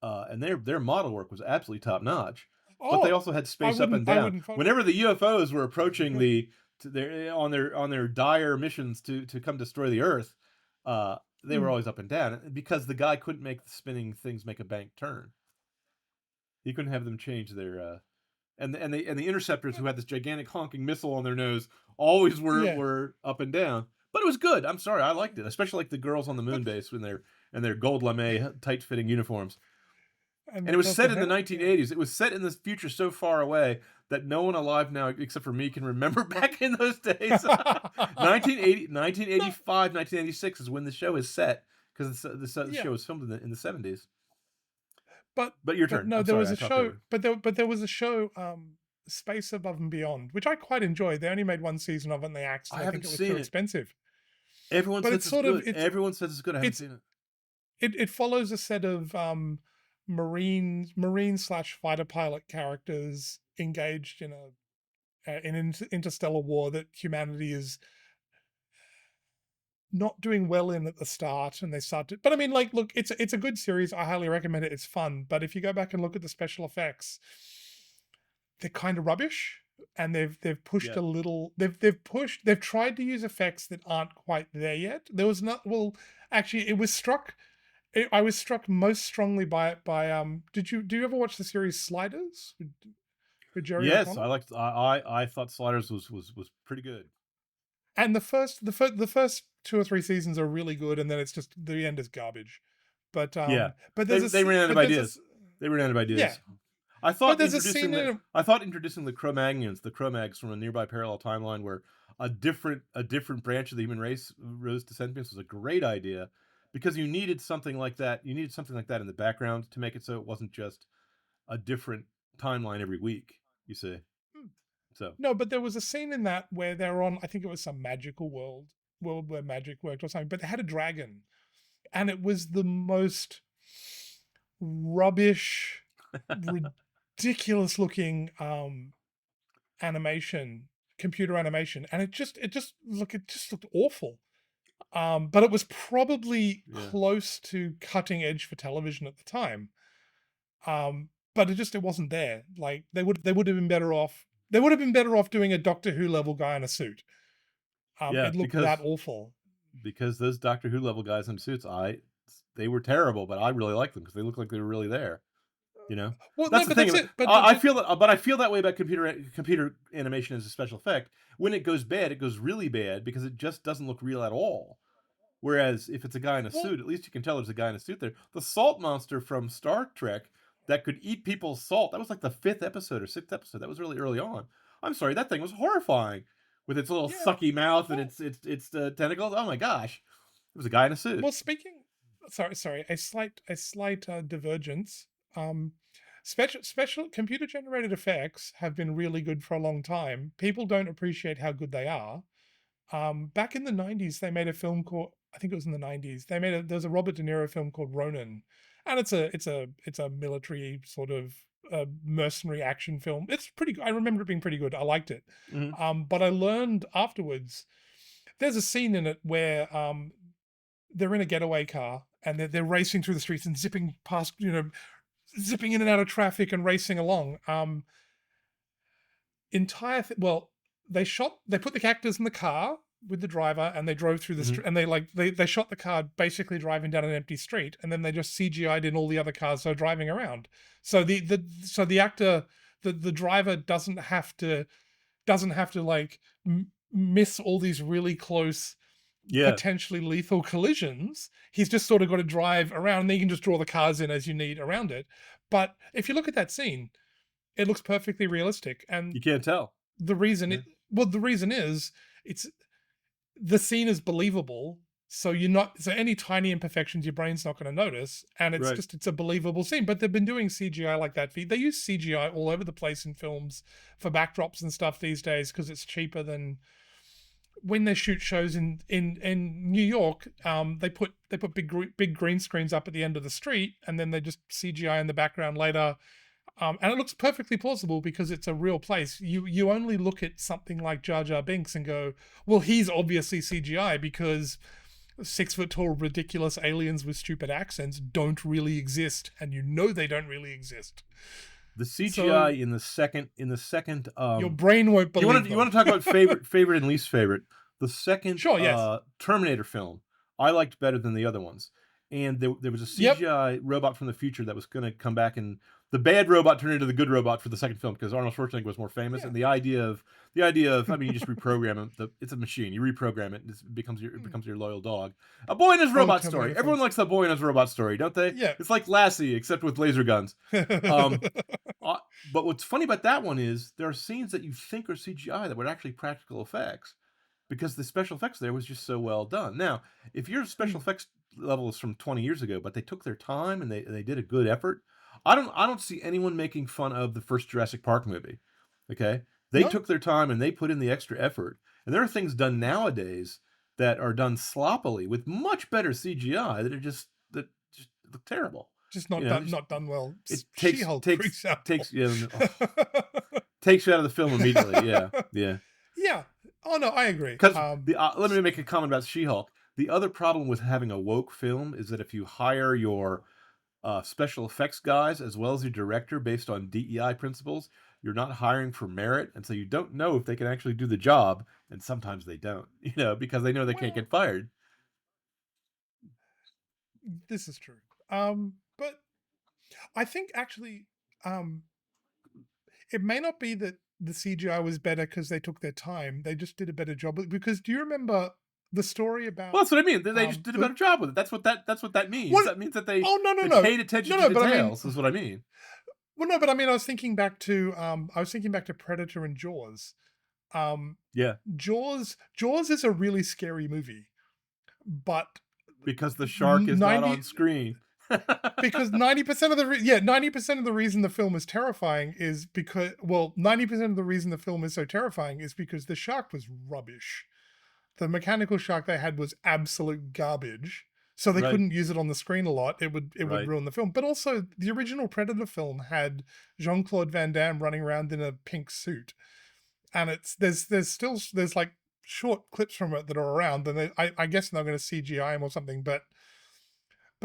And their model work was absolutely top notch. But they Oh, also had space up and I down. wouldn't fault it. Whenever the UFOs were approaching on their dire missions to come destroy the Earth, they were Hmm. always up and down because the guy couldn't make the spinning things make a bank turn. He couldn't have them change their and the interceptors who had this gigantic honking missile on their nose always Yeah. were up and down. But it was good. I'm sorry, I liked it, especially like the girls on the moon But base when they're in their gold lame tight fitting uniforms. and And the it was set purple in the hair. Yeah. 1980s. It was set in this future so far away that no one alive now, except for me, can remember back in those days. 1980, No. 1986 is when the show is set because the Yeah. show was filmed in the 70s. But But your but turn. no, I'm there sorry, was I a talked show. over. But there was a show. Space Above and Beyond, which I quite enjoyed. They only made one season of it, and they axed it. I I think haven't it was too seen it. expensive. Everyone But says it's it's sort of good. Everyone says it's good. I haven't it's seen it. it follows a set of marine slash fighter pilot characters engaged in an interstellar war that humanity is not doing well in at the start, and they start to. But I mean, like, look, it's a good series. I highly recommend it. It's fun. But if you go back and look at the special effects, they're kind of rubbish, and they've pushed Yeah. a little. They've tried to use effects that aren't quite there yet. There was not. Well, actually, it was struck. I was struck most strongly by it by do you ever watch the series Sliders with Jerry Yes, O'Connell? I thought Sliders was pretty good. And the first two or three seasons are really good, and then it's just the end is garbage. Yeah. But there's They ran out of but there's ideas. They ran out of yeah, ideas. but there's a scene in it. I thought introducing the Cro-Magnons, the Cro-Mags from a nearby parallel timeline where a different branch of the human race rose to sentience was a great idea because you needed something like that. You needed something like that in the background to make it so it wasn't just a different timeline every week, you see. Hmm, So, no, but there was a scene in that where they're on. I think it was some magical world where magic worked or something. But they had a dragon, and it was the most rubbish, ridiculous looking animation, computer animation, and it just looked awful. But it was probably yeah. close to cutting edge for television at the time. But it wasn't there. Like they would have been better off. They would have been better off doing a Doctor Who level guy in a suit. Yeah, It looked that awful. because those Doctor Who level guys in suits, they were terrible, but I really liked them because they looked like they were really there. You know, Well, that's no, the but thing that's about. it. But I feel that, but I feel that way about computer animation as a special effect. When it goes bad, it goes really bad because it just doesn't look real at all. Whereas if it's a guy in a well, suit, at least you can tell there's a guy in a suit there. The salt monster from Star Trek that could eat people's salt. That was like the fifth episode or sixth episode. That was really early on. I'm sorry, that thing was horrifying with its little yeah. sucky mouth and Well, its tentacles. Oh my gosh, it was a guy in a suit. well. Speaking. Sorry. A slight divergence. Um, special computer generated effects have been really good for a long time. People don't appreciate how good they are. Back in the 90s, they made a film called, I think it was in the 90s. There's a Robert De Niro film called Ronin, and it's a military sort of mercenary action film. It's pretty good. I remember it being pretty good. I liked it. Mhm. But I learned afterwards there's a scene in it where they're in a getaway car and they're racing through the streets and zipping past, zipping in and out of traffic and racing along. Well, they put the actors in the car with the driver and they drove through the Mhm. street, and they shot the car basically driving down an empty street, and then they just CGI'd in all the other cars so driving around. So the actor, the driver doesn't have to like miss all these really close, Yeah, potentially lethal collisions. He's just sort of got to drive around, and then you can just draw the cars in as you need around it. But if you look at that scene, it looks perfectly realistic. And you can't tell. the reason Yeah. it well the reason is it's the scene is believable, so you're not so any tiny imperfections your brain's not going to notice, and Right. it's a believable scene. But they've been doing CGI like that. They use CGI all over the place in films for backdrops and stuff these days because it's cheaper than when they shoot shows in New York. They put big green screens up at the end of the street, and then they just CGI in the background later. And it looks perfectly plausible because it's a real place. You only look at something like Jar Jar Binks and go, well, he's obviously CGI because 6 foot tall, ridiculous aliens with stupid accents don't really exist, and they don't really exist. The CGI So in the second your brain won't believe you them. want to talk about favorite and least favorite? The second Sure, yes. Terminator film I liked better than the other ones. And there was a Yep. CGI robot from the future that was going to come back, and the bad robot turned into the good robot for the second film because Arnold Schwarzenegger was more famous. Yeah. And the idea of I mean, you just reprogram him. It's a machine. You reprogram it, and it becomes your loyal dog. A boy and his Oh, robot story. Terminator Everyone films. likes the boy and his robot story, don't they? Yeah. It's like Lassie, except with laser guns. Um, but what's funny about that one is there are scenes that you think are CGI that were actually practical effects because the special effects there was just so well done. Now, if your special Hmm. effects level is from 20 years ago, but they took their time and they did a good effort, I don't see anyone making fun of the first Jurassic Park movie. Okay, they No, took their time and they put in the extra effort, and there are things done nowadays that are done sloppily with much better CGI that just look terrible. just You not know, done. Not done well. it takes She-Hulk, for takes example. takes yeah, takes you out of the film immediately. Yeah, yeah. Yeah. Oh no, I agree. Because let me make a comment about She-Hulk. The other problem with having a woke film is that if you hire your special effects guys as well as your director based on DEI principles, you're not hiring for merit, and so you don't know if they can actually do the job. And sometimes they don't, because they know they can't Well, get fired. this is true. But I think actually, um, it may not be that the CGI was better because they took their time. They just did a better job. Because do you remember the story Well, about that's what I mean. They just did a the better job with it. That's what that means. what? That means that Oh no, no, they no, paid attention no, to no. But I mean, details. Is what I mean. well, no, but I mean, I was thinking back to Predator and Jaws. Um, Yeah. Jaws is a really scary movie, but Because the shark is not on 90 screen. because 90% of the 90% of the reason the film is terrifying is because, well, 90% of the reason the film is so terrifying is because the shark was rubbish. The mechanical shark they had was absolute garbage, so they Right, couldn't use it on the screen a lot. It would right. ruin the film. But also the original Predator film had Jean-Claude Van Damme running around in a pink suit, and there's like short clips from it that are around, and I guess they're going to CGI him or something. But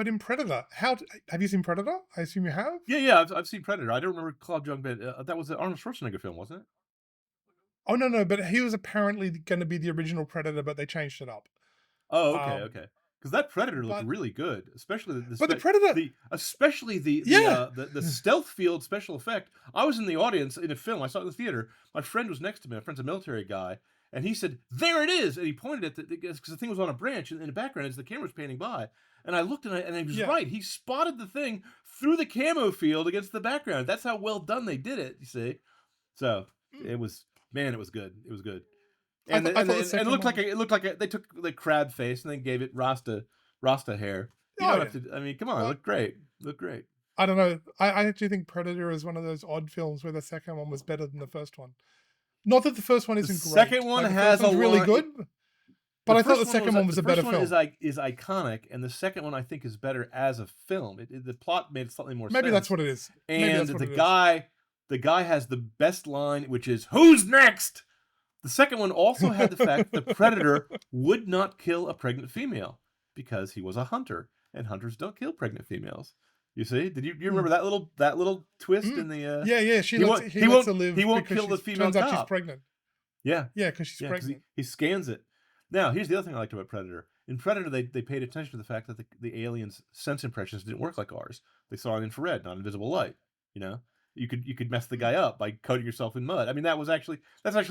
in Predator, have you seen Predator? I assume you have. Yeah, yeah, I've seen Predator. I don't remember Claude Young, but that was an Arnold Schwarzenegger film, wasn't it? Oh no, no, but he was apparently going to be the original Predator, but they changed it up. Oh, okay, Um, okay. because that Predator looked but really good, especially the Predator, especially yeah, the stealth field special effect. I was in the audience in a film. I saw it in the theater. My friend was next to me. My friend's a military guy, and he said, "There it is!" And he pointed at because the thing was on a branch in the background as the camera was panning by. And I looked and he was yeah. right. He spotted the thing through the camo field against the background. That's how well done they did it. You see, so Mm. it was man, it was good. It was good. I And thought I thought the it second looked one like was. they took the crab face and then gave it Rasta hair. You Oh don't have yeah. to. I mean, come on, it Well, looked great. Looked great. I don't know. I actually think Predator is one of those odd films where the second one was better than the first one. Not that the first one The isn't second great. one Like the first has a one's really line. good, but The I thought first the one was second one the was a first better one film. is iconic, and the second one I think is better as a film. The plot made slightly more Maybe that's sense, what it is. Maybe and that's what it is. the guy has the best line, which is "Who's next?" The second one also had the fact that the predator would not kill a pregnant female because he was a hunter, and hunters don't kill pregnant females. You see? Did you remember Mm. that little twist Mm. in the Yeah, yeah. He lets her he live won't because kill she the female turns out she's cop. pregnant. Yeah. Yeah, because she's Yeah, because pregnant. he scans it. Now, here's the other thing I liked about Predator. In Predator, they paid attention to the fact that the aliens' sense impressions didn't work like ours. They saw in infrared, not invisible light. You know, you could mess the Mm. guy up by coating yourself in mud. I mean, that's actually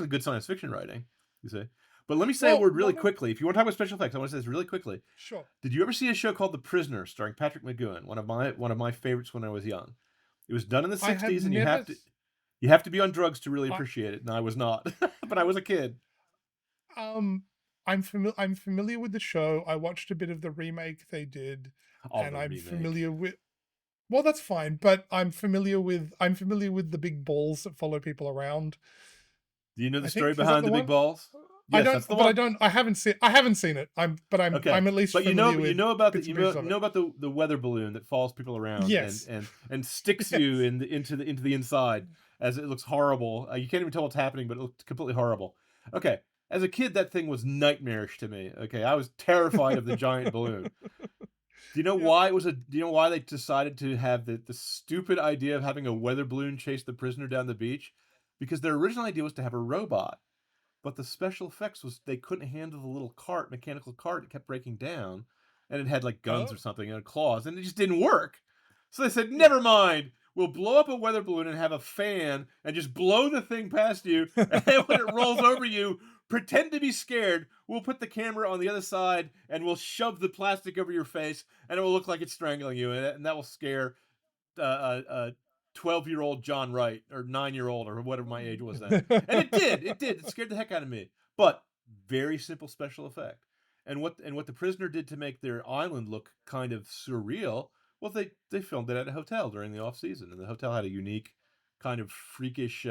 good science fiction writing. You see. But let me say a Well, word really quickly. If you want to talk about special effects, I want to say this really quickly. sure. Did you ever see a show called The Prisoner, starring Patrick McGoohan? One of my favorites when I was young. It was done in the I have '60s, and never. you have to be on drugs to really I, appreciate it. And I was not, but I was a kid. um, I'm familiar. I'm familiar with the show. I watched a bit of the remake they did, Oh, and the I'm remake. familiar with. Well, that's fine, but I'm familiar with the big balls that follow people around. Do you know the I story think is that behind the the big one? balls? I Yes, don't, that's the but I one. don't. I haven't seen it. Okay, I'm at least but familiar you with know about bits and pieces of you it. know about the weather balloon that follows people around Yes, and sticks you yes. into the inside as it looks horrible. You can't even tell what's happening, but it looks completely horrible. Okay, as a kid, that thing was nightmarish to me. Okay, I was terrified of the giant balloon. Do you know Yep. why it was a? Do you know why they decided to have the stupid idea of having a weather balloon chase the prisoner down the beach? Because their original idea was to have a robot. But the special effects was they couldn't handle the little mechanical cart. It kept breaking down, and it had like guns or Oh, something and claws, and it just didn't work. So they said, yeah. "Never mind. We'll blow up a weather balloon and have a fan and just blow the thing past you. And then when it rolls over you, pretend to be scared. We'll put the camera on the other side and we'll shove the plastic over your face, and it will look like it's strangling you, and that will scare 12-year-old John Wright or 9-year-old or whatever my age was then. And it did. It did. It scared the heck out of me. But very simple special effect. And what the prisoner did to make their island look kind of surreal, well, they filmed it at a hotel during the off season, and the hotel had a unique kind of freakish,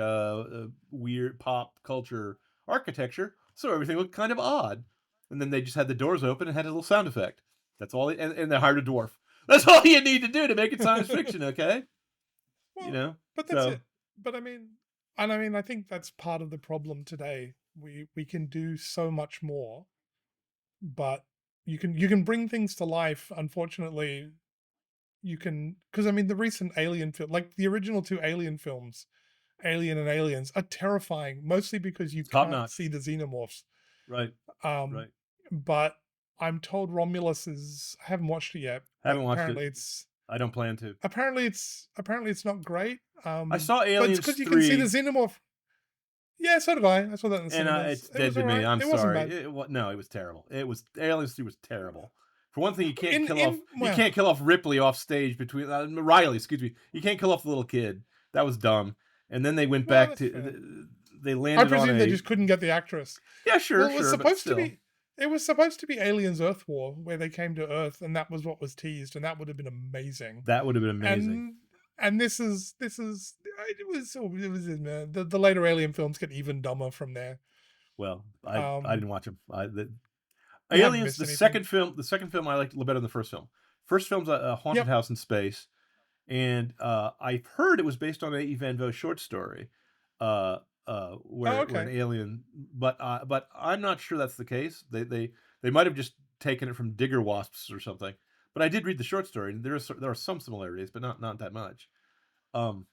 weird pop culture architecture, so everything looked kind of odd. And then they just had the doors open and had a little sound effect. That's all. And they hired a dwarf. That's all you need to do to make it science fiction, okay? You Well, know? but that's So, it. But I mean, I think that's part of the problem today. We can do so much more, but you can bring things to life. Unfortunately, you can, because I mean the recent Alien film, like the original two Alien films, Alien and Aliens, are terrifying. Mostly because you top can't notch. see the xenomorphs. Right, Um, right. but I'm told Romulus is. I haven't watched it yet, but Haven't watched it. I don't plan to. apparently it's not great. I saw But it's Aliens because you can see the 3, xenomorph. Yeah, so did I. I saw that in the and cinemas. it's It dead was to all me. right. I'm It wasn't sorry. bad. No, it was terrible. Aliens 3 was terrible. For one thing, In you well, can't kill off Ripley off stage between Riley, excuse me. You can't kill off the little kid. That was dumb. And then they went well, back that's fair. they I landed on presume they a just couldn't get the actress. yeah, Well, sure, but still. it was supposed to be Aliens Earth War, where they came to Earth, and that was what was teased, and that would have been amazing. That would have been amazing. And this is it was the later Alien films get even dumber from there. Well, I Um, didn't watch them. you haven't Aliens, missed anything. the second film I liked a little better than the first film. First film's a haunted Yep. house in space, and I've heard it was based on an E. Van Vogt short story, Oh, where an okay. alien, but I'm not sure that's the case. They might have just taken it from digger wasps or something. But I did read the short story, and there are some similarities, but not that much. Um,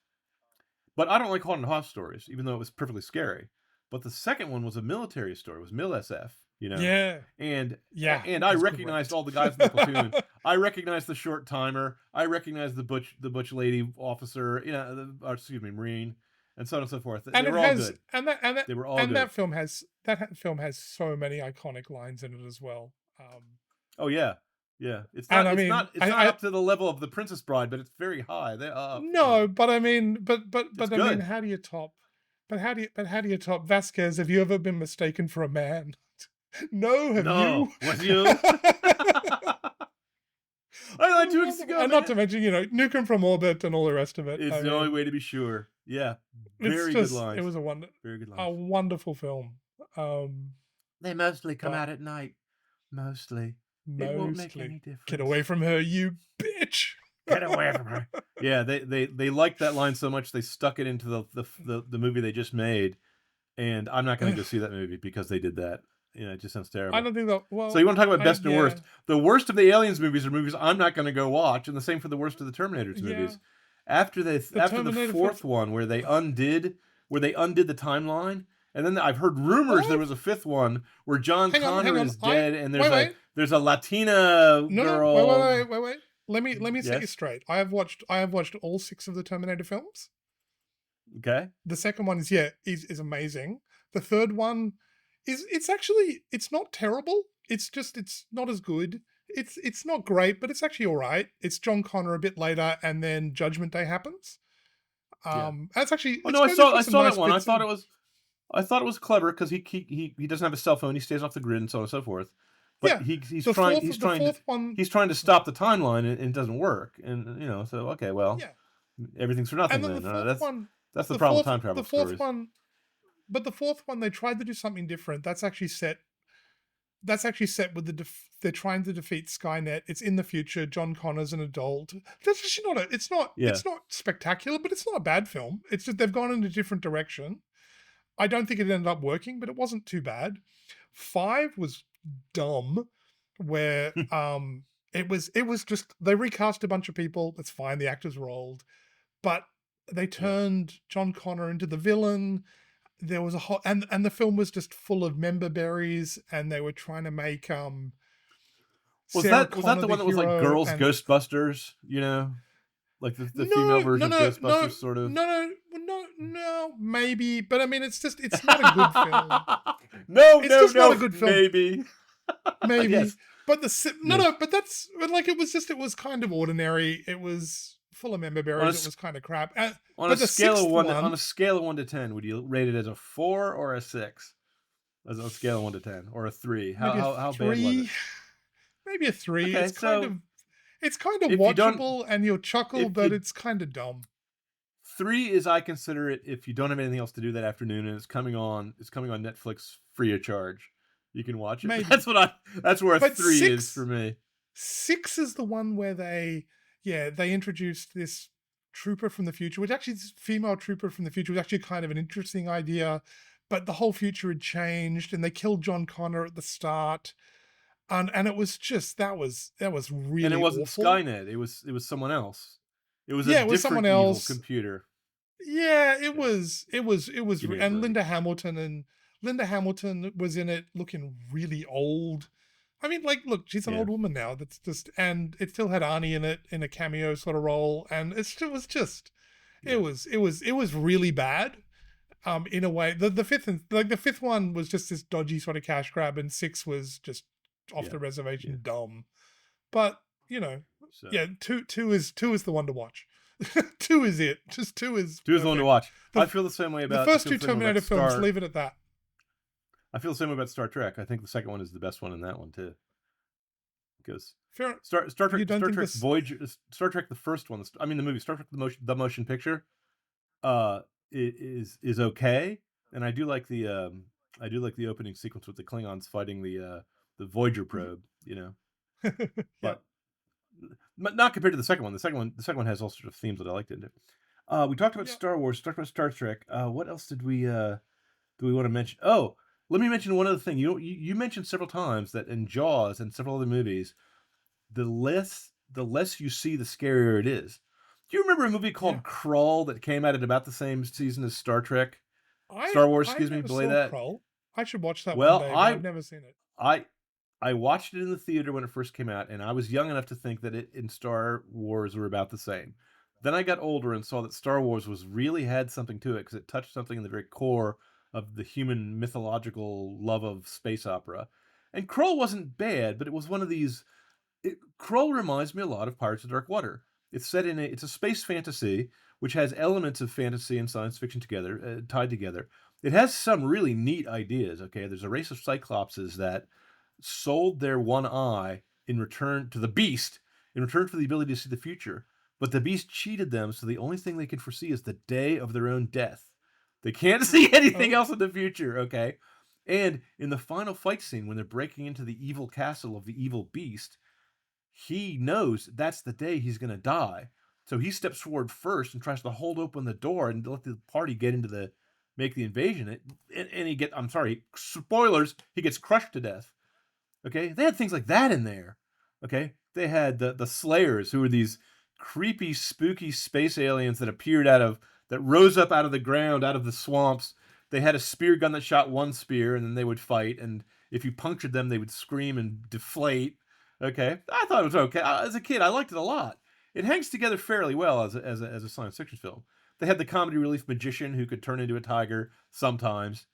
but I don't like haunted house stories, even though it was perfectly scary. But the second one was a military story. It was Mil SF, you know. Yeah. And Yeah, and it I was recognized great. all the guys in the platoon. I recognized the short timer. I recognized the butch lady officer, excuse me, Marine, and so on and so forth. And They it were all has good. and that They were all and good. that film has so many iconic lines in it as well. Oh yeah, yeah. It's And not. I It's mean, not. It's not up to the level of The Princess Bride, but it's very high. They up. no, but I mean, It's I mean, good. how do you top? But how do you top Vasquez? Have you ever been mistaken for a man? No, have No, you? was you? I died 2 weeks ago, And not man. to mention, Nuke 'Em from orbit and all the rest of it. It's I the only mean, way to be sure. Yeah, it's very good just it lines. was Very good a lines. wonderful film. Um, They mostly come but out at night. Mostly. It won't make mostly any get away difference. from her, you bitch. Get away from her. Yeah, they liked that line so much they stuck it into the movie they just made, and I'm not going to go see that movie because they did that. It just sounds I terrible. don't think that. So you Well, want to talk about I best and yeah worst? The worst of the Aliens movies are movies I'm not going to go watch, and the same for the worst of the Terminators yeah. movies. The After the Terminator films. fourth one where they undid the timeline, and then I've heard rumors there What? was a fifth one where John Hang Connor on. is dead, and Wait. there's a Latina No. girl. Wait. Let me set you Yes. straight. I have watched all six of the Terminator films. Okay. The second one is amazing. The third one it's not terrible. It's just it's not as good. It's not great, but it's actually all right. It's John Connor a bit later, and then Judgment Day happens. Yeah. That's actually Oh it's no, got it's got I some saw that nice one. bits in. I thought it was clever because he doesn't have a cell phone. He stays off the grid and so on and so forth. But Yeah, the fourth one, he's trying to stop the timeline and it doesn't work. And so okay, well, yeah, everything's for and nothing then then. That's the the problem with fourth time travel the fourth stories. one, but the fourth one they tried to do something different. That's actually set with they're trying to defeat Skynet. It's in the future. John Connor's an adult. That's actually not Yeah. it's not spectacular, but it's not a bad film. It's just they've gone in a different direction. I don't think it ended up working, but it wasn't too bad. 5 was dumb, where it was just they recast a bunch of people. That's fine. The actors were old, but they Yeah. turned John Connor into the villain. There was a whole and the film was just full of member berries, and they were trying to make Sarah Was that Connor the the one that was like hero. Girls And Ghostbusters, like the female version of Ghostbusters sort of? maybe, but I mean, it's not a good film. It's just not a No, good film. maybe. Maybe, Yes. but Yes. but that's but like it was kind of ordinary. It was full of member On a berries. It was kind of crap. On a But the scale of sixth one one, to 10, would you rate it as a 4 or a 6? As on a scale of 1 to 10, or a 3? maybe a How bad was it? 3, maybe a 3. Okay, so It's kind of if you don't watchable, and you'll chuckle, if but you it's kind of dumb. 3 is I consider it if you don't have anything else to do that afternoon and it's coming on Netflix free of charge. You can watch it. Maybe, That's where a but 3 is for me. 6 is the one where they introduced this trooper from the future, which actually this female trooper from the future was actually kind of an interesting idea, but the whole future had changed, and they killed John Connor at the start, and it was just that was And it really wasn't awful. Skynet. It was someone else. It was a Yeah, it was someone different evil else. computer. Yeah, Yeah. Give me a and break. Linda Hamilton was in it looking really old. I mean, like, look, she's an Yeah. old woman now. That's just, and it still had Arnie in it in a cameo sort of role, and it was just, Yeah. it was really bad. In a way, the fifth one was just this dodgy sort of cash grab, and 6 was just off Yeah. the Yeah. reservation dumb. But So yeah, two is the one to watch. 2 is it. Just 2 is 2 is the one to perfect. watch. The I feel the same way the about first two Terminator films, leave it at that. I feel the same way about Star Trek. I think the second one is the best one in that one too. Because Fair. You don't Star think Trek this? Voyager, Star Trek the first one, I mean the movie Star Trek the motion picture, it is okay, and I do like the opening sequence with the Klingons fighting the Voyager probe, Yeah, but not compared to the second one. The second one has all sorts of themes that I liked in it. We talked about yeah, Star Wars, talked about Star Trek. What else did we do we want to mention? Oh, let me mention one other thing. You mentioned several times that in Jaws and several other movies, the less you see, the scarier it is. Do you remember a movie yeah. called Crawl that came out at about the same season as Star Wars, I excuse me, never belay saw that? Kroll. I should watch that one Well, day, but I've never seen it. I I watched it in the theater when it first came out, and I was young enough to think that it and Star Wars were about the same. Then I got older and saw that Star Wars was really had something to it because it touched something in the very core of the human mythological love of space opera. And Kroll wasn't bad, but it was one of these Kroll reminds me a lot of Pirates of Dark Water. It's a space fantasy which has elements of fantasy and science fiction together, tied together. It has some really neat ideas. Okay, there's a race of Cyclopses that sold their one eye in return to the beast, in return for the ability to see the future. But the beast cheated them, so the only thing they can foresee is the day of their own death. They can't see anything Oh, else in the future, okay? And in the final fight scene, when they're breaking into the evil castle of the evil beast, he knows that's the day he's going to die. So he steps forward first and tries to hold open the door and let the party get into the make the invasion. And he get I'm sorry, spoilers, he gets crushed to death. Okay, they had things like that in there. Okay, they had the Slayers, who were these creepy, spooky space aliens that appeared that rose up out of the ground, out of the swamps. They had a spear gun that shot one spear, and then they would fight. And if you punctured them, they would scream and deflate. Okay, I thought it was okay. As a kid, I liked it a lot. It hangs together fairly well as a science fiction film. They had the comedy relief magician who could turn into a tiger sometimes.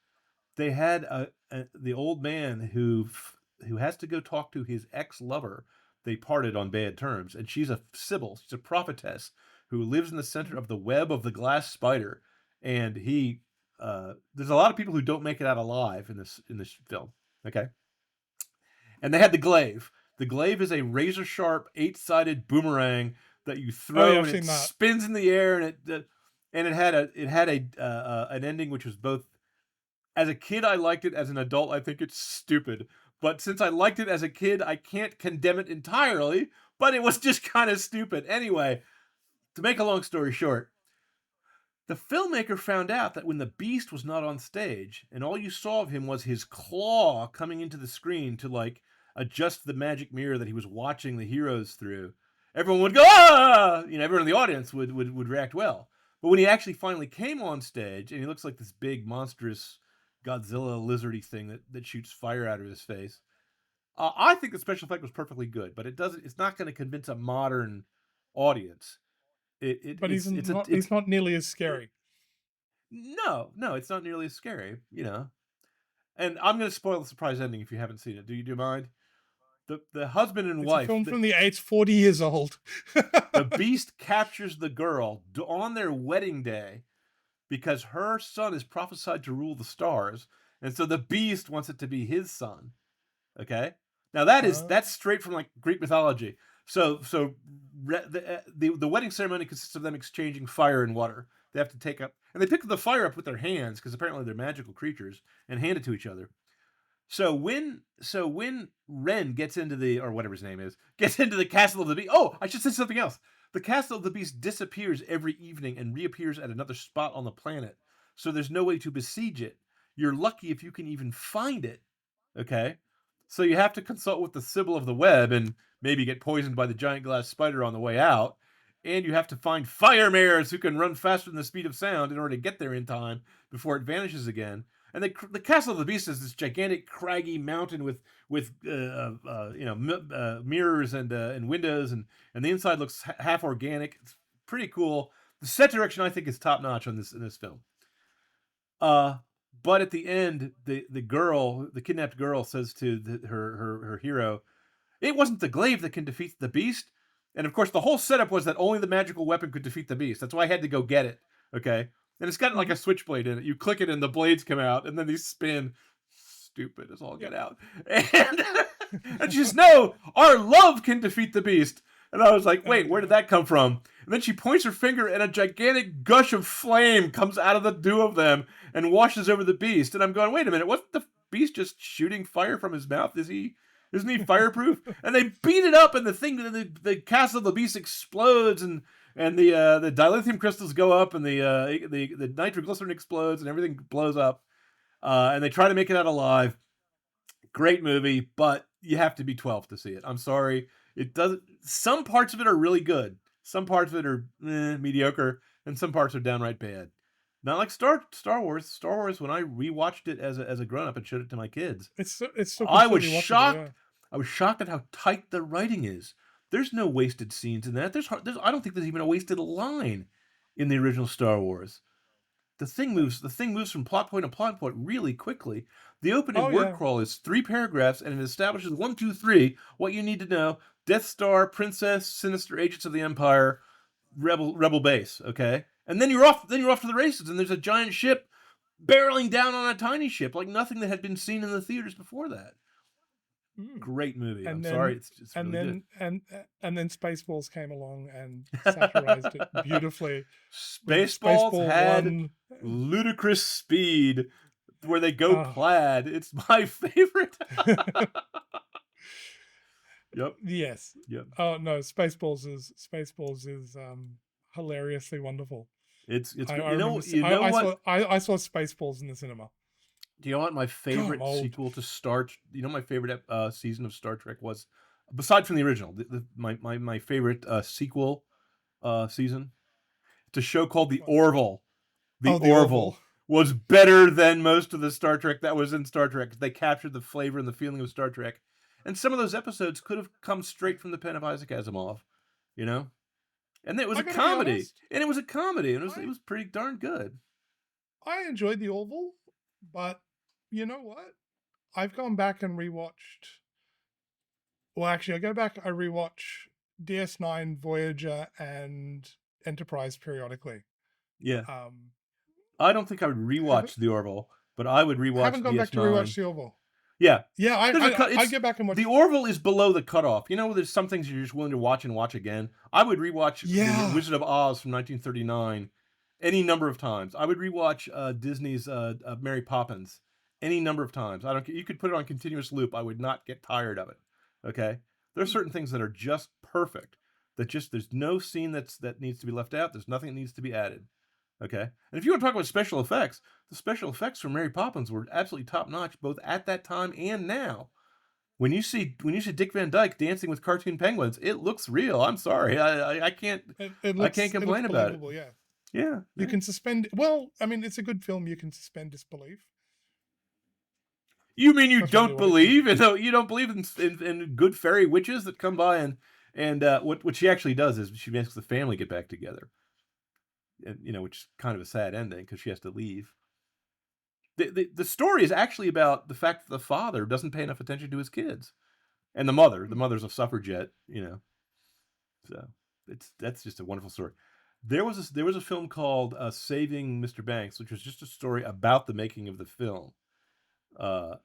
They had the old man who has to go talk to his ex-lover. They parted on bad terms, and she's a sibyl. She's a prophetess who lives in the center of the web of the glass spider. And there's a lot of people who don't make it out alive in this film. Okay, and they had the glaive. The glaive is a razor sharp, 8-sided boomerang that you oh yeah, throw, I've and it seen that. spins in the air, and it had an ending which was both as a kid, I liked it. As an adult, I think it's stupid. But since I liked it as a kid, I can't condemn it entirely. But it was just kind of stupid. Anyway, to make a long story short, the filmmaker found out that when the beast was not on stage and all you saw of him was his claw coming into the screen to like adjust the magic mirror that he was watching the heroes through, everyone would go, ah! You know, everyone in the audience would react well. But when he actually finally came on stage and he looks like this big, monstrous Godzilla lizardy thing that shoots fire out of his face, I think the special effect was perfectly good, but it's not going to convince a modern audience. But It's he's not nearly as scary. no, it's not nearly as scary, you know. And I'm going to spoil the surprise ending if you haven't seen it. Do you mind? The husband and It's a wife, film from the 8's 40 years old. the beast captures the girl on their wedding day because her son is prophesied to rule the stars, and so the beast wants it to be his son. Okay, now Uh, that's straight from like Greek mythology. The wedding ceremony consists of them exchanging fire and water. They have to take up and they pick the fire up with their hands because apparently they're magical creatures and hand it to each other. So when Ren gets into the or whatever his name is gets into the castle of the beast. Oh, I should say something else. The castle of the beast disappears every evening and reappears at another spot on the planet. So there's no way to besiege it. You're lucky if you can even find it. Okay, so you have to consult with the Sibyl of the Web and maybe get poisoned by the giant glass spider on the way out. And you have to find fire mares who can run faster than the speed of sound in order to get there in time before it vanishes again. And the castle of the beast is this gigantic, craggy mountain with mirrors and windows, and the inside looks half organic. It's pretty cool. The set direction I think is top notch on this in this film. Uh, but at the end, the kidnapped girl, says to her hero, "It wasn't the glaive that can defeat the beast." And of course, the whole setup was that only the magical weapon could defeat the beast. That's why I had to go get it. Okay, and it's got like mhm. a switchblade in it. You click it, and the blades come out, and then these spin. Stupid as all Yeah. get out. And and she's no, our love can defeat the beast. And I was like, Oh wait, where did yeah. that come from? And then she points her finger, and a gigantic gush of flame comes out of the two of them and washes over the beast. And I'm going, wait a minute, wasn't the beast just shooting fire from his mouth? Isn't he fireproof? And they beat it up, and the castle of the beast explodes, and the dilithium crystals go up, and the nitroglycerin explodes, and everything blows up. And they try to make it out alive. Great movie, but you have to be 12 to see it. I'm sorry. It doesn't. Some parts of it are really good. Some parts of it are mediocre, and some parts are downright bad. Not like Star Wars. Star Wars, when I rewatched it as a grown up and showed it to my kids, It's still I was completely watchable. shocked. Yeah. I was shocked at how tight the writing is. There's no wasted scenes in that. I don't think there's even a wasted line in the original Star Wars. The thing moves from plot point to plot point really quickly. The opening Oh word yeah. crawl is 3 paragraphs, and it establishes 1, 2, 3 what you need to know: Death Star, Princess, Sinister, Agents of the Empire, Rebel base. Okay, and then you're off. Then you're off to the races, and there's a giant ship barreling down on a tiny ship like nothing that had been seen in the theaters before that. Mm. Great movie. I'm And sorry, then it's really good. and then Spaceballs came along and satirized it beautifully with Spaceballs Spaceball had 1. ludicrous speed where they go Uh, plaid. It's my favorite. Yep. yes. Yep. Oh no, Spaceballs is hilariously wonderful. It's I, great. I remember I saw Spaceballs in the cinema. Do you know what my God, I'm favorite old. sequel to Star? You know my favorite season of Star Trek was, besides from the original. My favorite sequel season. It's a show called The What? Orville. The Oh, the Orville. Orville was better than most of the Star Trek that was in Star Trek. They captured the flavor and the feeling of Star Trek. And some of those episodes could have come straight from the pen of Isaac Asimov, you know? And it was I a gotta be comedy. honest. And it was a comedy. And it I was pretty darn good. I enjoyed the Orville, but you know what? I've gone back and rewatched. Well, actually, I go back. I rewatch DS9, Voyager, and Enterprise periodically. Yeah. Um, I don't think I would haven't rewatch The Orville, but I would rewatch haven't gone back to rewatch DS9. the Orville. Yeah. Yeah, There's a cut. I It's get back and The watch. Orville is below the cutoff. You know, there's some things you're just willing to watch and watch again. I would rewatch The Yeah, Wizard of Oz from 1939 any number of times. I would rewatch Disney's Mary Poppins any number of times. I don't. You could put it on continuous loop. I would not get tired of it. Okay. There are certain things that are just perfect. That just there's no scene that needs to be left out. There's nothing that needs to be added. Okay. And if you want to talk about special effects, the special effects from Mary Poppins were absolutely top notch, both at that time and now. When you see Dick Van Dyke dancing with cartoon penguins, it looks real. I'm sorry, I can't it looks complain about it. believable. Yeah, Yeah, you yeah. can suspend. Well, I mean, it's a good film. You can suspend disbelief. You mean you That's really don't what it can. believe? You don't believe in good fairy witches that come by and what she actually does is she makes the family get back together, and which is kind of a sad ending because she has to leave. The story is actually about the fact that the father doesn't pay enough attention to his kids, and the Hmm. mother's a suffragette, So that's just a wonderful story. There was a film called Saving Mr. Banks, which was just a story about the making of the film,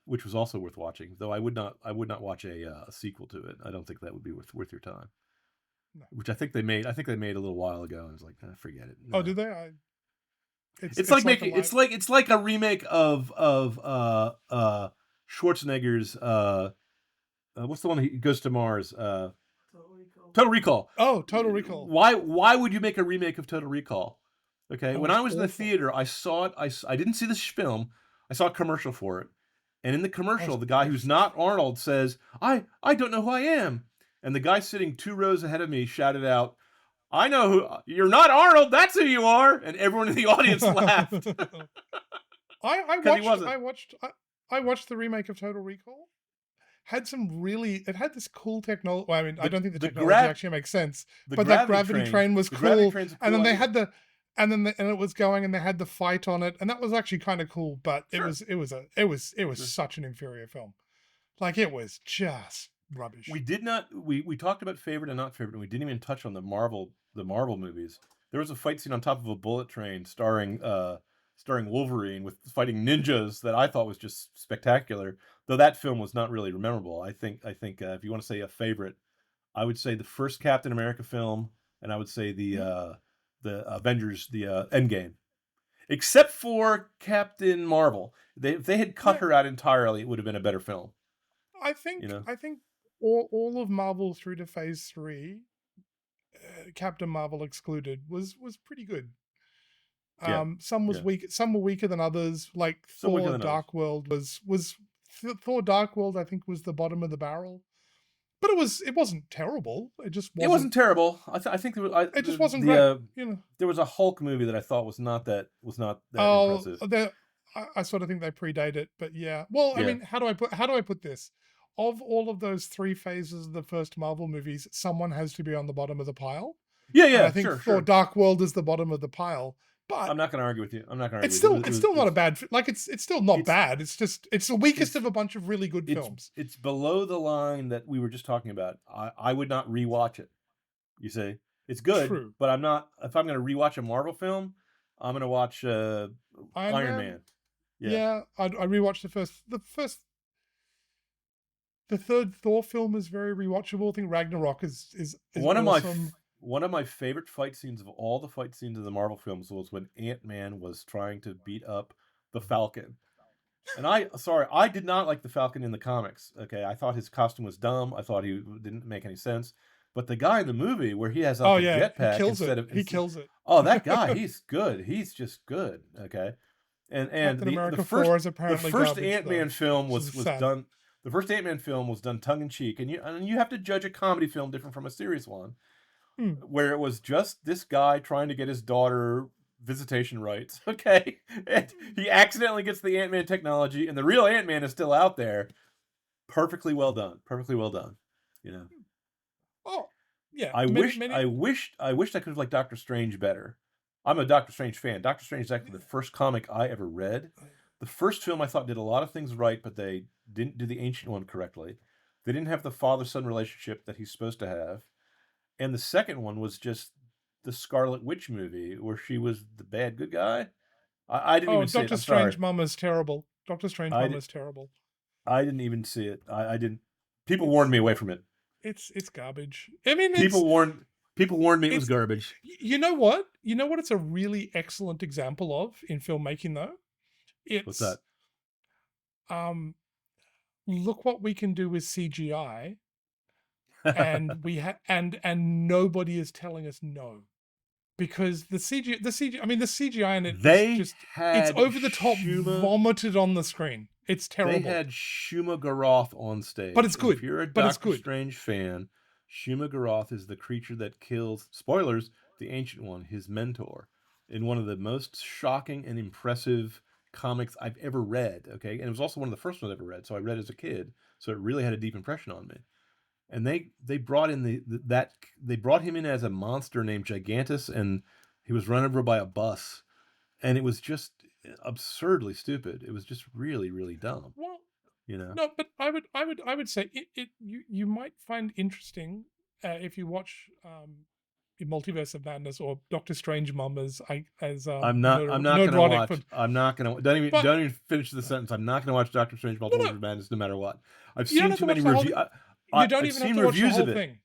which was also worth watching. Though I would not watch a sequel to it. I don't think that would be worth your time. No. Which I think they made. I think they made a little while ago, and I was like, forget it. Oh, No, did they? it's It's like like a making live. it's like a remake of Schwarzenegger's what's the one he goes to Mars? Total Recall. Oh, Total Recall. Why would you make a remake of Total Recall? Okay, That when was I was in the awful. theater, I saw it. I didn't see this film. I saw a commercial for it, and in the That commercial, was the guy who's awful. not Arnold says, I don't know who I am," and the guy sitting 2 rows ahead of me shouted out, "I know who you're not, Arnold. That's who you are," and everyone in the audience laughed I because he watched wasn't. I watched the remake of Total Recall. It had this cool technology. Well, I mean, I the don't think the the technology grab actually makes sense, the but that gravity gravity train train was the gravity cool. train's a And cool then they idea. had and it was going, and they had the fight on it, and that was actually kind of cool. But Sure, it was sure. such an inferior film. Like it was just We rubbish. did not. We talked about favorite and not favorite, and we didn't even touch on the Marvel movies. There was a fight scene on top of a bullet train starring Wolverine with fighting ninjas that I thought was just spectacular. Though that film was not really memorable. I think if you want to say a favorite, I would say the first Captain America film, and I would say Hmm. the Avengers, the Endgame. Except for Captain Marvel, if they had cut Yeah, her out entirely, it would have been a better film. You know. I think all of Marvel through to Phase 3, Captain Marvel excluded, was pretty good. Yeah. Some was Yeah. weak. Some were weaker than others. Like Some weaker Thor: than others. Dark World was Thor: Dark World. I think was the bottom of the barrel. but it wasn't terrible. It just It wasn't. wasn't terrible. I think there was It just wasn't great. there was a Hulk movie that I thought was not that Oh, impressive. I sort of think they predate it, but yeah. Well, I Yeah. mean, how do I put this? Of all of those three phases of the first Marvel movies, someone has to be on the bottom of the pile, Yeah, and I yeah, think sure, Thor: sure. Dark World is the bottom of the pile. I'm But not gonna argue with you. I'm not gonna it's argue with you. still it's still not a It's bad like it's still not it's bad. It's just it's the weakest it's of a bunch of really good films. it's below the line that we were just talking about. I would not rewatch it. You see, it's good, True. but I'm not. If I'm going to rewatch a Marvel film, I'm going to watch Iron Iron Man. Man. Yeah, Yeah, I rewatched the third Thor film is very rewatchable. I think Ragnarok is one of my awesome. one of my favorite fight scenes of all the fight scenes in the Marvel films was when Ant-Man was trying to beat up the Falcon. And I did not like the Falcon in the comics. Okay, I thought his costume was dumb. I thought he didn't make any sense. But the guy in the movie where he has Oh like a yeah, he jetpack kills it. instead of He kills it. oh, that guy, he's good. He's just good. Okay. And Captain the America 4 is the apparently first garbage Ant-Man though, film which is was sad. done the first Ant-Man film was done tongue in cheek, and you have to judge a comedy film different from a serious one, Hmm. where it was just this guy trying to get his daughter visitation rights. Okay, and he accidentally gets the Ant-Man technology, and the real Ant-Man is still out there. Perfectly well done. Perfectly well done. You know, Oh, yeah. I Many, wished many. I wished I wished I could have liked Doctor Strange better. I'm a Doctor Strange fan. Doctor Strange is actually the first comic I ever read. The first film I thought did a lot of things right, but they didn't do the ancient one correctly. They didn't have the father-son relationship that he's supposed to have. And the second one was just the Scarlet Witch movie where she was the bad good guy. I didn't Oh, even see it. Doctor I'm sorry. Strange Mama's terrible. Doctor Strange I, di- Mama's terrible. I didn't even see it. I didn't. People warned It's me away from it. it's garbage. I mean, People warned people warned me it was it's garbage. you know what? You know what? It's a really excellent example of in filmmaking though. What's It's that? um look what we can do with CGI, and and nobody is telling us no, because the CGI in it is they just it's had over the top, Shuma vomited on the screen. It's they terrible, had Shuma Garoth on but it's stage, and if good. you're a But it's Doctor good. Strange fan, Shuma Garoth is the creature that kills, spoilers, the Ancient One, his mentor, in one of the most shocking and impressive comics I've ever read. Okay, and it was also one of the first ones I ever read, so I read as a kid, so it really had a deep impression on me. And they brought in they brought him in as a monster named Gigantus, and he was run over by a bus, and it was just absurdly stupid. It was just really really dumb, Well, you know. no, but I would say you might find interesting if you watch the Multiverse of Madness or Doctor Strange Mom as I'm not Nerd gonna Roddick, but watch. I'm not gonna but don't even finish the sentence. I'm not gonna watch Doctor Strange no, Multiverse no, of Madness no matter what. I've you don't seen have too to many watch the whole. review. You don't I've even have seen to watch the reviews whole of it. thing.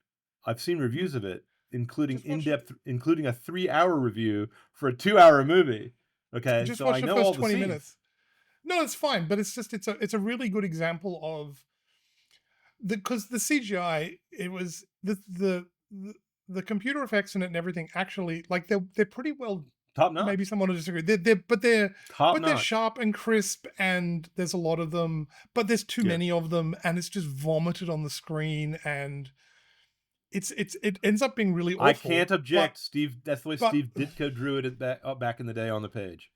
I've seen reviews of it, including Just watch including a 3 hour review for a 2 hour movie. Okay, just so I watch the know all first the 20 scenes. minutes. No, it's fine, but it's a really good example of because the CGI, it was the computer effects in it and everything, actually, like they're pretty well. Top Maybe notch. someone will disagree. Top They're notch. sharp and crisp, and there's a lot of them, but there's too Yeah. many of them, and it's just vomited on the screen, and it ends up being really I awful. can't object, Steve. That's the way But Steve Ditko drew it back in the day on the page.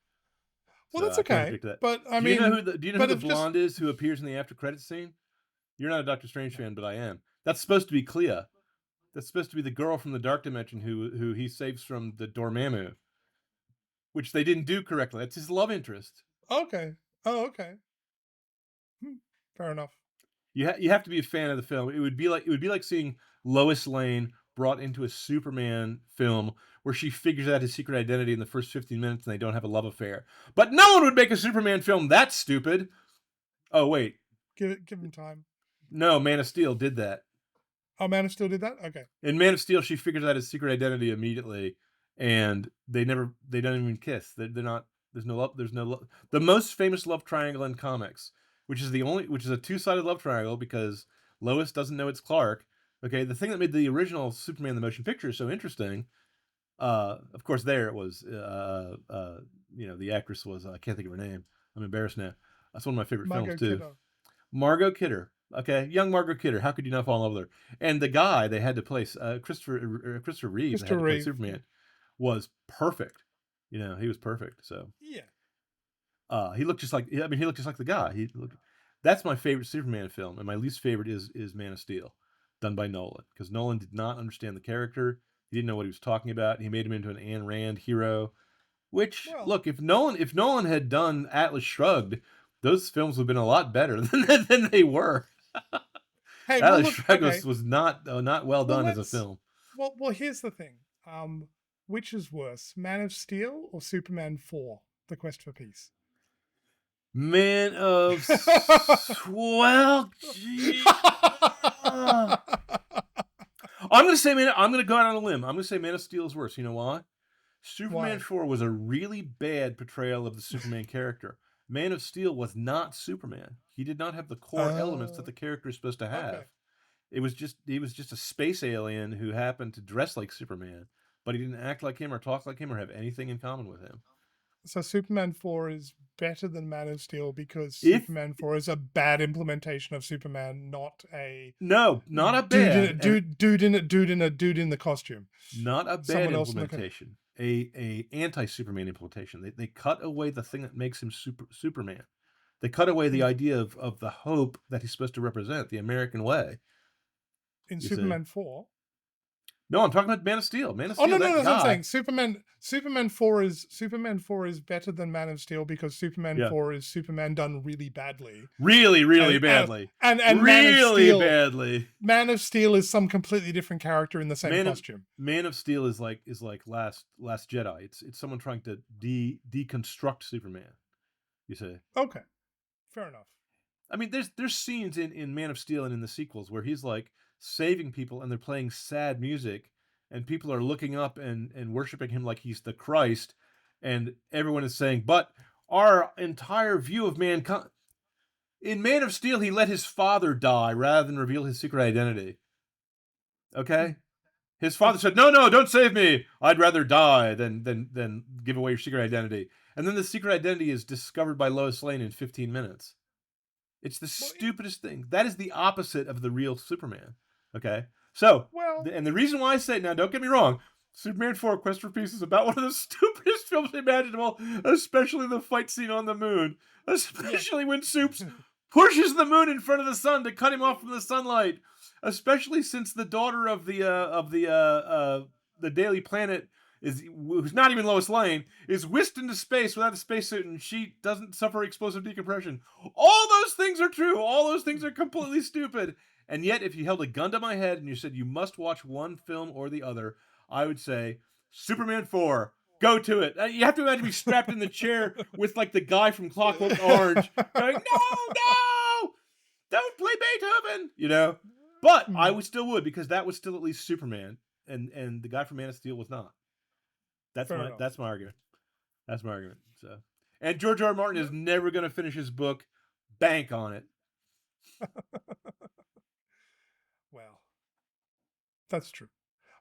well, So that's I can't okay. object to that. But I mean, Do you know who but the if just blonde is who appears in the after credits scene? You're not a Doctor Strange fan, but I am. That's supposed to be Clea. That's supposed to be the girl from the Dark Dimension who he saves from the Dormammu, which they didn't do correctly. That's his love interest. okay, oh okay, fair enough. You have to be a fan of the film. It would be like seeing Lois Lane brought into a Superman film where she figures out his secret identity in the first 15 minutes and they don't have a love affair. But no one would make a Superman film that stupid. Oh wait, Give him time. no, Man of Steel did that. Oh, Man of Steel did that. Okay. In Man of Steel, she figures out his secret identity immediately, and they don't even kiss. They're not. There's no love. There's no love. The most famous love triangle in comics, which is a two-sided love triangle because Lois doesn't know it's Clark. Okay, the thing that made the original Superman the motion picture so interesting, of course, there it was. The actress was I can't think of her name. I'm embarrassed now. That's one of my favorite films Margot too. Kidder. Margot Kidder. Okay, young Margaret Kidder. How could you not fall in love with her? And the guy they had to play, Christopher Reeve, that had Christopher to play Reeve. Yeah. Superman, was perfect. You know, he was perfect. So Yeah. he looked just like, I mean, he looked just like the guy. He looked. That's my favorite Superman film, and my least favorite is Man of Steel, done by Nolan, because Nolan did not understand the character. He didn't know what he was talking about. He made him into an Ayn Rand hero. Which, Well, look, if Nolan had done Atlas Shrugged, those films would have been a lot better than they were. hey, well, Atlas look, Shrugged okay. was not well Well, done as a let's. film. Well, here's the thing. Which is worse, Man of Steel or Superman 4: The Quest for Peace? Man of well, gee, I'm gonna say man. I'm gonna go out on a limb. I'm gonna say Man of Steel is worse. You know why? Superman Why? 4 was a really bad portrayal of the Superman character. Man of Steel was not Superman. He did not have the core elements that Uh, the character is supposed to okay. have. He was just a space alien who happened to dress like Superman, but he didn't act like him or talk like him or have anything in common with him. So Superman 4 is better than Man of Steel because If Superman 4 is a bad implementation of Superman, not a no, not a dude in bad and dude in the costume. not a bad Someone else in the implementation. A anti-Superman implementation. They cut away the thing that makes him Superman. They cut away the in, idea of the hope that he's supposed to represent, the American way. in You see? Superman 4. No, I'm talking about Man of Steel. Man of Oh no, Steel, no, that that's what I'm guy. saying. Superman 4 is better than Man of Steel because Superman Yeah. 4 is Superman done really badly. Really, really And badly. and Really badly. Man of Steel is some completely different character in the same Man of costume. Man of Steel is like Last Jedi. It's someone trying to deconstruct Superman. You say. Okay, fair enough. I mean, there's scenes in Man of Steel and in the sequels where he's like saving people and they're playing sad music and people are looking up and worshiping him like he's the Christ, and everyone is saying, but our entire view of mankind. In Man of Steel, he let his father die rather than reveal his secret identity. Hmm. Okay? His father That's said, "No, no, don't save me. I'd rather die than give away your secret identity." And then the secret identity is discovered by Lois Lane in 15 minutes. It's the well, stupidest thing. That is the opposite of the real Superman. Okay? So, well, and the reason why I say, now don't get me wrong, Superman 4 Quest for Peace is about one of the stupidest films imaginable, especially the fight scene on the moon. yeah. Especially when Soups pushes the moon in front of the sun to cut him off from the sunlight. Especially since the daughter of the Daily Planet is, who's not even Lois Lane, is whisked into space without a spacesuit, and she doesn't suffer explosive decompression. All those things are true. All those things are completely stupid. And yet, if you held a gun to my head and you said you must watch one film or the other, I would say Superman 4. Go to it. You have to imagine me strapped in the chair with like the guy from Clockwork Orange going, "No, no, don't play Beethoven," you know. But I Hmm, would still would, because that was still at least Superman, and the guy from Man of Steel was not. That's fair my enough. that's my argument. That's my argument. So, and George R. R. Martin is never going to finish his book. Bank on it. Well, that's true.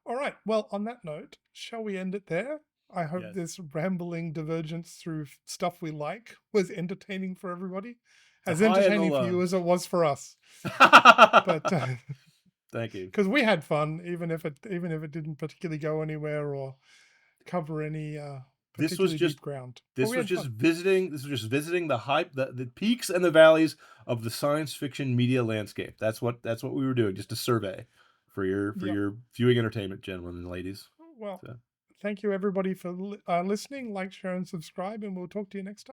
All right. Well, on that note, shall we end it there? I hope Yes. this rambling divergence through stuff we like was entertaining for everybody, The as high and the entertaining for low. you as it was for us. But Thank you. because we had fun, even if it didn't particularly go anywhere or cover any This was particularly just deep ground, but this we was had just fun. visiting. This was just visiting the hype, the peaks and the valleys of the science fiction media landscape. That's what we were doing. Just a survey for your Yep. viewing entertainment, gentlemen and ladies. Well, So. thank you everybody for listening. Like, share, and subscribe, and we'll talk to you next time.